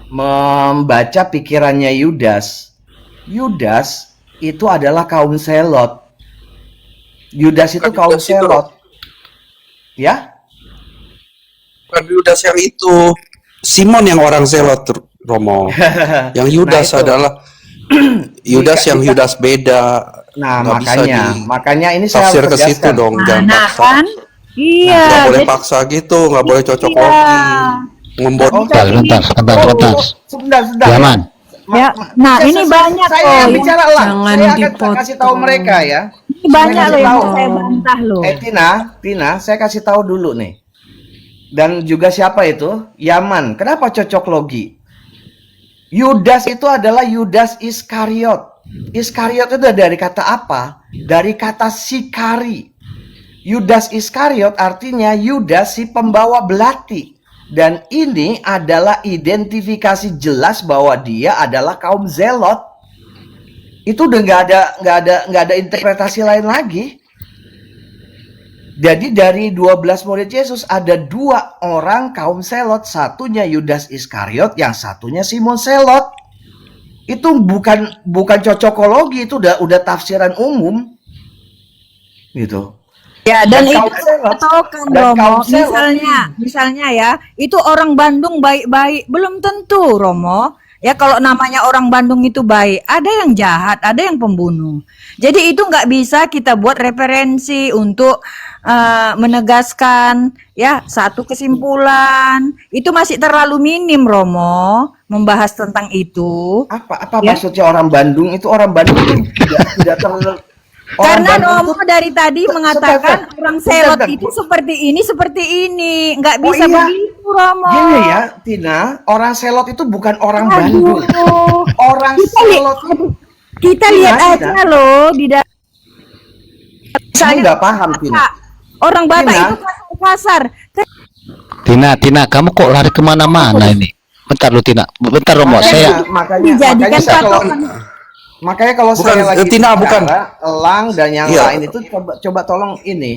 membaca pikirannya Yudas. Yudas itu adalah kaum selot. Yudas itu kaum selot. Ya? Bukan Yudas yang itu. Simon yang orang selot, Romo. Yang Yudas adalah Yudas yang Yudas beda. Nah, Nggak bisa makanya ini saya tafsir harus ke situ tegaskan. dong, jangan Nah paksa. kan, iya. Nggak boleh Jadi paksa gitu, nggak boleh cocok iya. logi, ngembot. Bentar, bentar, bentar, bentar. Sebentar. Yaman. Ya, nah ini banyak Saya loh yang yang bicara lah. Jangan Saya akan dipotong. kasih tahu mereka ya. ini banyak kasih loh yang tahu. mau saya bantah loh. Tina, saya kasih tahu dulu nih. Dan juga siapa itu? Yaman. Kenapa cocok logi? Yudas itu adalah Yudas Iskariot. Iskariot itu dari kata apa? Dari kata sikari. Yudas Iskariot artinya Yudas si pembawa belati. Dan ini adalah identifikasi jelas bahwa dia adalah kaum Zelot. Itu udah nggak ada interpretasi lain lagi. Jadi dari 12 murid Yesus ada 2 orang kaum Selot, satunya Yudas Iskariot, yang satunya Simon Selot. Itu bukan cocokologi, itu udah tafsiran umum. Gitu. Ya, dan itu kaum Selot- tahu kan dan Romo, kaum Selot misalnya ya, itu orang Bandung baik-baik, belum tentu Romo. Ya kalau namanya orang Bandung itu baik, ada yang jahat, ada yang pembunuh. Jadi itu nggak bisa kita buat referensi untuk menegaskan ya satu kesimpulan. Itu masih terlalu minim Romo membahas tentang itu. Apa Ya. maksudnya orang Bandung? Itu orang Bandung itu tidak terlalu. Karena Romo dari tadi mengatakan sebentar, orang Selot sebentar. itu seperti ini, nggak Oh bisa iya. begitu Romo. Gini ya, Tina, orang Selot itu bukan orang Aduh. Bandung. Orang Selot Kita lihat aja loh di dalam. Kamu nggak paham, Tina. Orang Batak Tina. itu kasar. Tina, kamu kok lari kemana-mana ini? Bentar lu Tina, bentar Romo, Makanya Dijadikan saya kalau patokan. makanya kalau Bukan, saya lagi Tina, bicara, bukan. Elang dan yang Iya. lain itu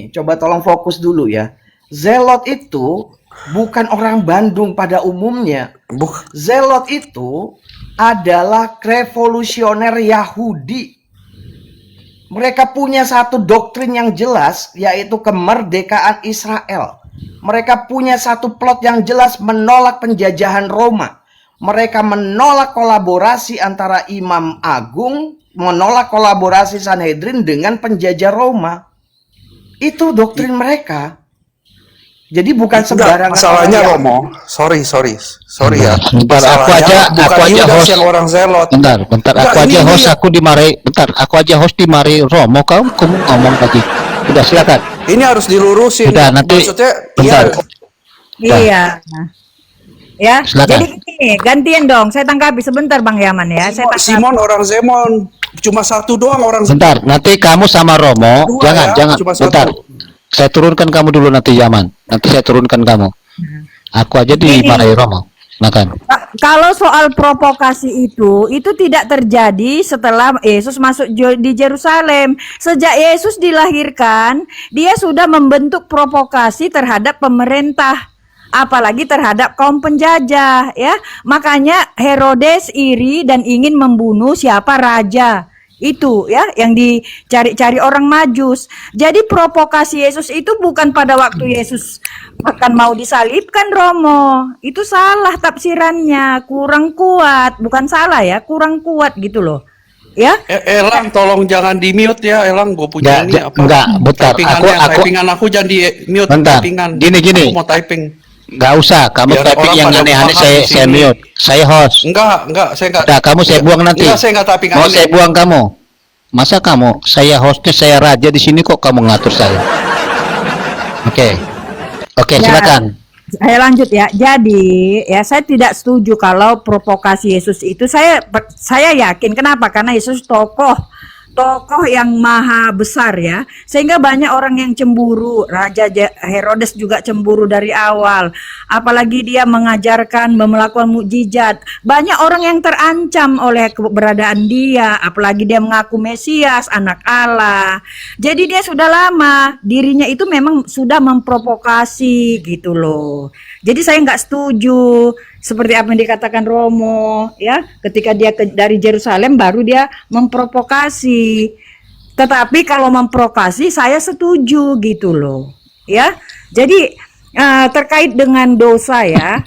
coba tolong fokus dulu ya. Zelot itu bukan orang Bandung pada umumnya. Zelot itu adalah revolusioner Yahudi. Mereka punya satu doktrin yang jelas, yaitu kemerdekaan Israel. Mereka punya satu plot yang jelas menolak penjajahan Roma. Mereka menolak kolaborasi antara Imam Agung, menolak kolaborasi Sanhedrin dengan penjajah Roma. Itu doktrin mereka. Jadi bukan sembarangan. Masalahnya orang Romo, sorry ya. Bentar, aku Masalahnya aja bukan Yudas host. yang orang Zelot. Bentar, Enggak, aku aja ini host, dia. aku dimarahi. Bentar, aku aja host dimarahi Romo, kamu ngomong lagi. Udah silakan. Ini harus dilurusin. Udah, nanti- Maksudnya, bentar. Iya. Ya, Silakan. jadi gini, gantian dong. Saya tanggapi sebentar Bang Yaman ya. Saya tanggapi. Simon orang Zemon, cuma satu doang orang Zemon. Bentar, nanti kamu sama Romo, Dua jangan, ya, jangan. cuma Bentar. satu. Saya turunkan kamu dulu nanti Yaman. Nanti saya turunkan kamu. Aku aja dimarahi Romo. Makan. Kalau soal provokasi itu tidak terjadi setelah Yesus masuk di Yerusalem. Sejak Yesus dilahirkan, dia sudah membentuk provokasi terhadap pemerintah, apalagi terhadap kaum penjajah, ya. Makanya Herodes iri dan ingin membunuh siapa raja. Itu ya yang dicari-cari orang Majus. Jadi provokasi Yesus itu bukan pada waktu Yesus akan mau disalibkan Romo. Itu salah tafsirannya, kurang kuat. Bukan salah ya, kurang kuat gitu loh. Ya. Elang, tolong jangan di mute ya, Elang. Gue punya ini apa? Enggak, bentar. Typingan aku jangan di mute. Bentar. Typingan. Gini. Aku mau typing. Enggak usah, kamu Biar typing orang yang pada aneh-aneh paham di saya sini. mute. Saya host. Enggak, saya enggak. Udah, kamu saya buang nanti. Enggak, saya enggak typing Mau aneh. saya buang kamu. Masa kamu, saya hostnya, saya raja di sini kok kamu ngatur saya. Oke, Ya. silakan. Saya lanjut ya. Jadi ya saya tidak setuju kalau provokasi Yesus itu saya yakin kenapa? Karena Yesus tokoh yang maha besar ya. Sehingga banyak orang yang cemburu. Raja Herodes juga cemburu dari awal. Apalagi dia mengajarkan melakukan mukjizat. Banyak orang yang terancam oleh keberadaan dia, apalagi dia mengaku Mesias, anak Allah. Jadi dia sudah lama dirinya itu memang sudah memprovokasi gitu loh. Jadi saya nggak setuju seperti apa yang dikatakan Romo ya, ketika dia dari Yerusalem baru dia memprovokasi. Tetapi kalau memprovokasi saya setuju gitu loh ya. Jadi terkait dengan dosa ya,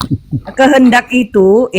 kehendak itu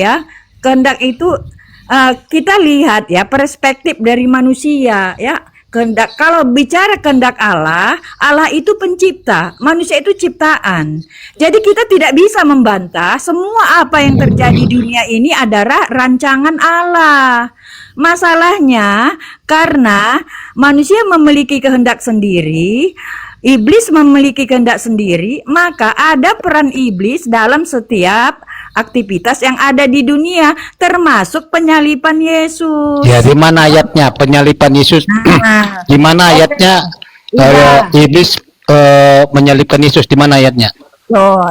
kita lihat ya perspektif dari manusia ya. kehendak, kalau bicara kehendak Allah, Allah itu pencipta, manusia itu ciptaan. Jadi kita tidak bisa membantah semua apa yang terjadi di dunia ini adalah rancangan Allah. Masalahnya karena manusia memiliki kehendak sendiri, iblis memiliki kehendak sendiri, maka ada peran iblis dalam setiap aktivitas yang ada di dunia, termasuk penyaliban Yesus. Ya, di mana ayatnya penyaliban Yesus? Nah, Di mana ayatnya Iya. iblis menyalibkan Yesus? Di mana ayatnya? Oh,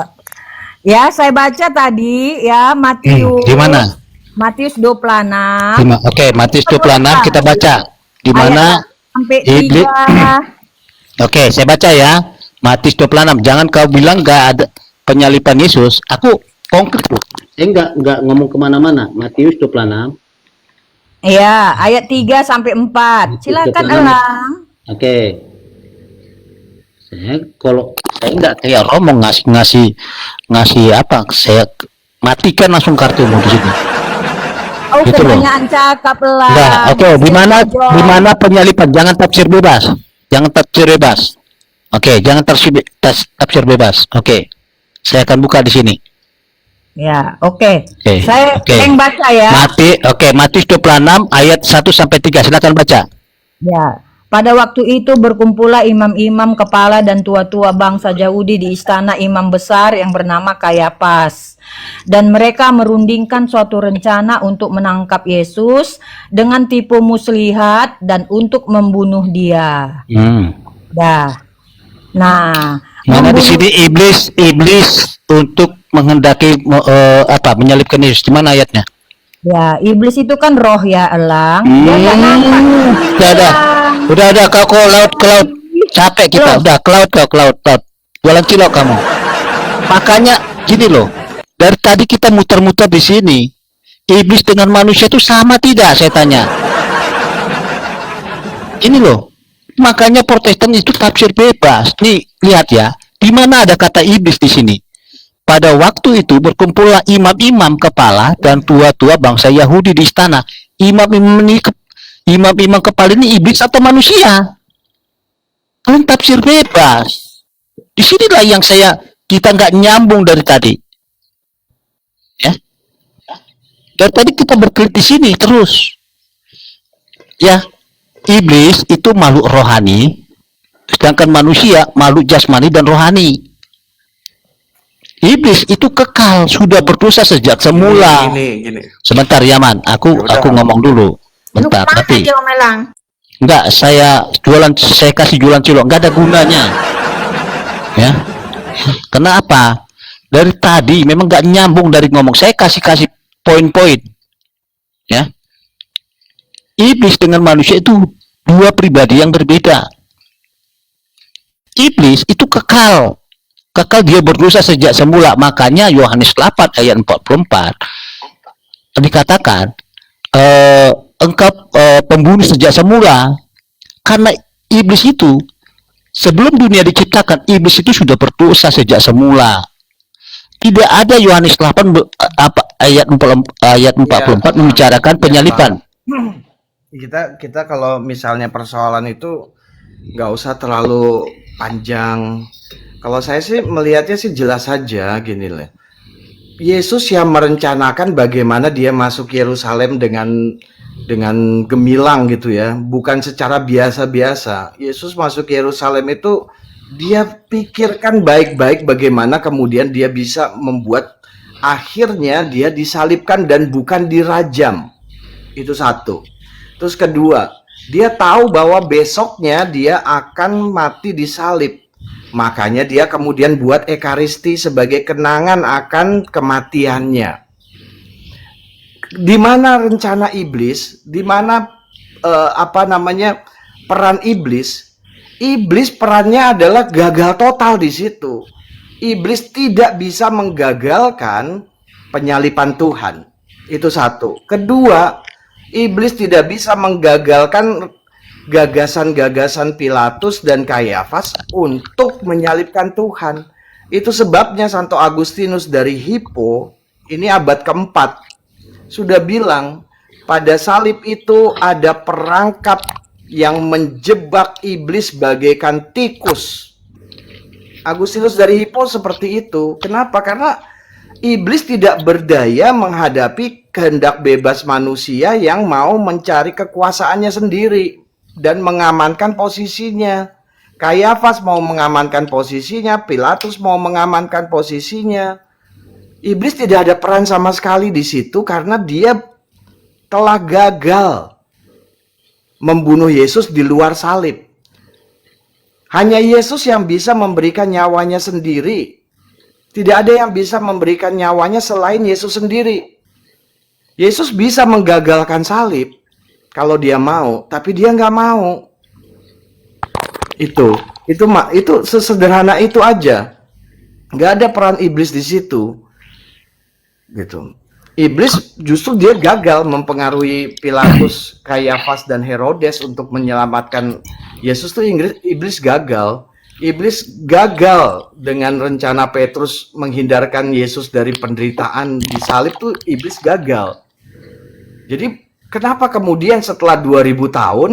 ya saya baca tadi ya Matius. Di mana? Matius 26 Oke, Matius 26 kita baca. Di mana sampai iblis? 3. Oke, saya baca ya. Matius 26. Jangan kau bilang nggak ada penyaliban Yesus. Aku konkret loh. Saya nggak ngomong kemana-mana. Matius 26. Ya, ayat 3 sampai 4. Silakan 26. Elang. Oke. Saya nggak kayak Romo ngasih apa? Saya matikan langsung kartumu di sini. Oh, Gitu loh. kebanyakan cakap Elang. Nah, oke. Di mana penyaliban? Jangan tafsir bebas. Jangan tafsir bebas. Oke, jangan tafsir bebas. Oke. Saya akan buka di sini. Ya, oke. Oke, Saya oke. yang baca ya. Matius 26 ayat 1 sampai 3. Silakan baca. Ya, pada waktu itu berkumpullah imam-imam kepala dan tua-tua bangsa Yahudi di istana imam besar yang bernama Kayafas. Dan mereka merundingkan suatu rencana untuk menangkap Yesus dengan tipu muslihat dan untuk membunuh dia. Dah. Nah, Mana di membunuh- sini iblis untuk menghendaki menyalibkan Yesus? Di mana ayatnya? Ya, iblis itu kan roh ya, Elang. Dia nggak nampak. Udah kau ke laut. Capek kita. Udah ke laut. Jualan cilok kamu. Makanya gini loh. Dari tadi kita muter-muter di sini. Iblis dengan manusia itu sama tidak? Saya tanya. Ini loh. Makanya Protestan itu tafsir bebas. Nih, lihat ya. Di mana ada kata iblis di sini? Pada waktu itu berkumpullah imam-imam kepala dan tua-tua bangsa Yahudi di istana. Imam-imam kepala ini iblis atau manusia? Kalian tafsir bebas. Disinilah yang kita nggak nyambung dari tadi. Ya. Dari tadi kita berkelit di sini terus. Ya, iblis itu makhluk rohani, sedangkan manusia makhluk jasmani dan rohani. Iblis itu kekal, sudah berdosa sejak semula. Gini. Sebentar Yaman, aku ngomong dulu. Bentar, Lupa tapi aja, Om Elang. enggak, saya kasih jualan cilok, enggak ada gunanya. Ya. Kenapa? Dari tadi memang enggak nyambung dari ngomong. Saya kasih poin-poin. Ya. Iblis dengan manusia itu dua pribadi yang berbeda. Iblis itu kekal. Kekal, dia berdosa sejak semula. Makanya Yohanes 8 ayat 44 dikatakan engkau pembunuh sejak semula. Karena iblis itu sebelum dunia diciptakan, iblis itu sudah berdosa sejak semula. Tidak ada Yohanes 8 ayat 44 membicarakan penyaliban. Kita kalau misalnya persoalan itu nggak usah terlalu panjang. Kalau saya sih melihatnya sih jelas saja gini lah. Yesus yang merencanakan bagaimana dia masuk Yerusalem dengan gemilang gitu ya, bukan secara biasa-biasa. Yesus masuk Yerusalem itu dia pikirkan baik-baik bagaimana kemudian dia bisa membuat akhirnya dia disalibkan dan bukan dirajam. Itu satu. Terus kedua, dia tahu bahwa besoknya dia akan mati disalib. Makanya dia kemudian buat ekaristi sebagai kenangan akan kematiannya. Di mana rencana iblis, di mana peran iblis? Iblis perannya adalah gagal total di situ. Iblis tidak bisa menggagalkan penyaliban Tuhan. Itu satu. Kedua, iblis tidak bisa menggagalkan gagasan-gagasan Pilatus dan Kayafas untuk menyalibkan Tuhan. Itu sebabnya Santo Agustinus dari Hippo, ini abad keempat, sudah bilang pada salib itu ada perangkap yang menjebak iblis bagaikan tikus. Agustinus dari Hippo seperti itu. Kenapa? Karena iblis tidak berdaya menghadapi kehendak bebas manusia yang mau mencari kekuasaannya sendiri dan mengamankan posisinya. Kayafas mau mengamankan posisinya, Pilatus mau mengamankan posisinya. Iblis tidak ada peran sama sekali di situ karena dia telah gagal membunuh Yesus di luar salib. Hanya Yesus yang bisa memberikan nyawanya sendiri. Tidak ada yang bisa memberikan nyawanya selain Yesus sendiri. Yesus bisa menggagalkan salib kalau dia mau, tapi dia nggak mau. Itu sesederhana itu aja. Nggak ada peran iblis di situ. Gitu. Iblis justru dia gagal mempengaruhi Pilatus, Kayafas, dan Herodes untuk menyelamatkan Yesus. Tuh iblis gagal. Iblis gagal dengan rencana Petrus menghindarkan Yesus dari penderitaan di salib. Tuh iblis gagal. Jadi kenapa kemudian setelah 2000 tahun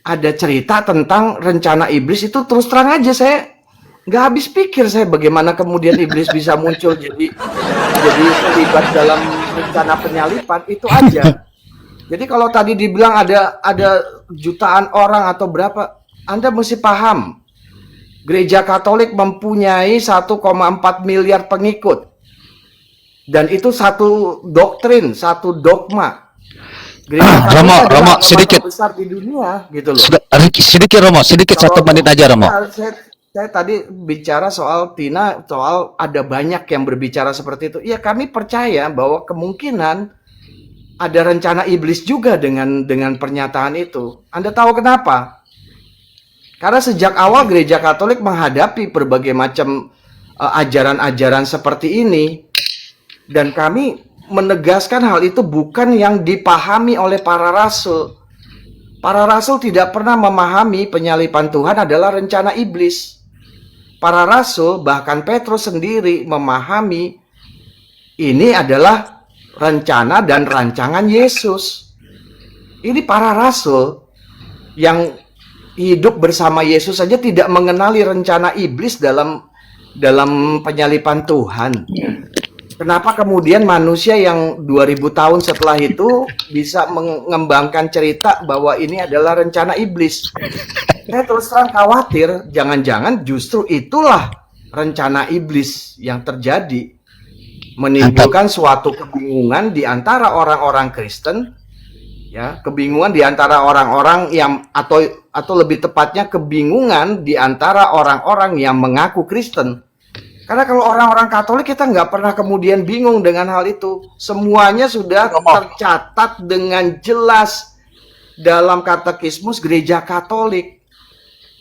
ada cerita tentang rencana iblis? Itu terus terang aja saya nggak habis pikir saya bagaimana kemudian iblis bisa muncul jadi terlibat dalam rencana penyalipan. Itu aja. Jadi kalau tadi dibilang ada jutaan orang atau berapa, Anda mesti paham. Gereja Katolik mempunyai 1,4 miliar pengikut. Dan itu satu doktrin, satu dogma. Gereja Katolik Romo, sedikit besar di dunia, gitu loh. Sedikit Romo, sedikit 1 menit aja Romo. Saya tadi bicara soal Tina, soal ada banyak yang berbicara seperti itu. Ya, kami percaya bahwa kemungkinan ada rencana iblis juga dengan pernyataan itu. Anda tahu kenapa? Karena sejak awal Gereja Katolik menghadapi berbagai macam ajaran-ajaran seperti ini, dan kami menegaskan hal itu bukan yang dipahami oleh para rasul. Para rasul tidak pernah memahami penyalipan Tuhan adalah rencana iblis. Para rasul, bahkan Petrus sendiri memahami ini adalah rencana dan rancangan Yesus. Ini para rasul yang hidup bersama Yesus saja tidak mengenali rencana iblis dalam penyalipan Tuhan. Kenapa kemudian manusia yang 2000 tahun setelah itu bisa mengembangkan cerita bahwa ini adalah rencana iblis? Saya terus terang khawatir, jangan-jangan justru itulah rencana iblis yang terjadi. Menimbulkan suatu kebingungan di antara orang-orang Kristen, ya, kebingungan di antara orang-orang yang atau lebih tepatnya kebingungan di antara orang-orang yang mengaku Kristen. Karena kalau orang-orang Katolik kita nggak pernah kemudian bingung dengan hal itu. Semuanya sudah tercatat dengan jelas dalam katekismus Gereja Katolik.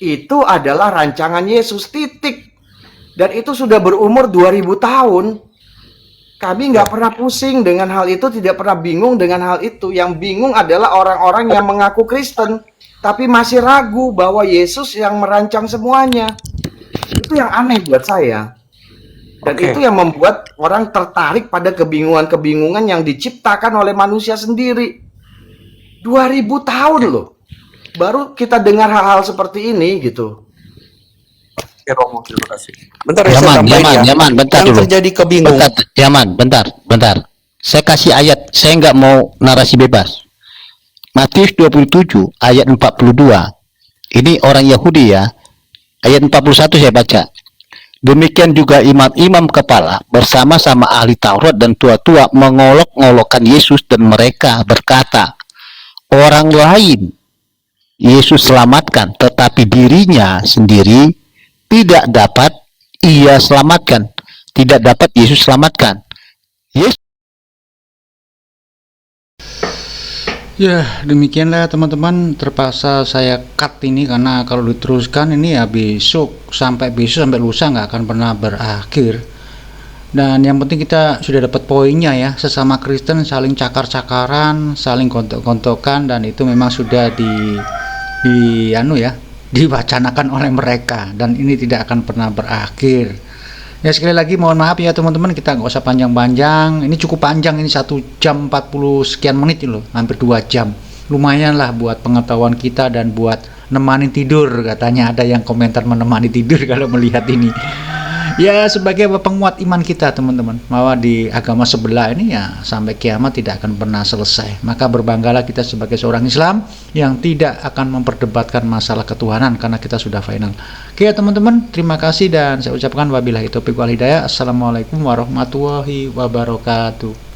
Itu adalah rancangan Yesus, titik. Dan itu sudah berumur 2000 tahun. Kami nggak pernah pusing dengan hal itu, tidak pernah bingung dengan hal itu. Yang bingung adalah orang-orang yang mengaku Kristen, tapi masih ragu bahwa Yesus yang merancang semuanya. Itu yang aneh buat saya. Dan itu yang membuat orang tertarik pada kebingungan-kebingungan yang diciptakan oleh manusia sendiri. 2000 tahun loh. Baru kita dengar hal-hal seperti ini gitu. Oke, Romo, terima kasih. Bentar ya, saya tambahin ya. Yaman, bentar yang dulu. terjadi kebingungan. Bentar. Saya kasih ayat, saya nggak mau narasi bebas. Matius 27 ayat 42. Ini orang Yahudi ya. Ayat 41 saya baca. Demikian juga imam-imam kepala bersama-sama ahli Taurat dan tua-tua mengolok-ngolokkan Yesus, dan mereka berkata, orang lain Yesus selamatkan, tetapi dirinya sendiri tidak dapat ia selamatkan. Tidak dapat Yesus selamatkan. Yesus. Ya, demikianlah teman-teman, terpaksa saya cut ini karena kalau diteruskan ini ya sampai lusa nggak akan pernah berakhir. Dan yang penting kita sudah dapat poinnya ya, sesama Kristen saling cakar-cakaran, saling gontok-gontokan, dan itu memang sudah diwacanakan oleh mereka, dan ini tidak akan pernah berakhir. Ya, sekali lagi mohon maaf ya teman-teman, kita nggak usah panjang-panjang. Ini cukup panjang, ini 1 jam 40 sekian menit loh, hampir 2 jam. lumayan lah buat pengetahuan kita dan buat nemani tidur. Katanya ada yang komentar menemani tidur kalau melihat ini. Ya, sebagai penguat iman kita teman-teman, bahwa di agama sebelah ini ya sampai kiamat tidak akan pernah selesai. Maka berbanggalah kita sebagai seorang Islam yang tidak akan memperdebatkan masalah ketuhanan karena kita sudah final. Oke ya teman-teman, terima kasih dan saya ucapkan wabillahi taufiq wal hidayah. Assalamualaikum warahmatullahi wabarakatuh.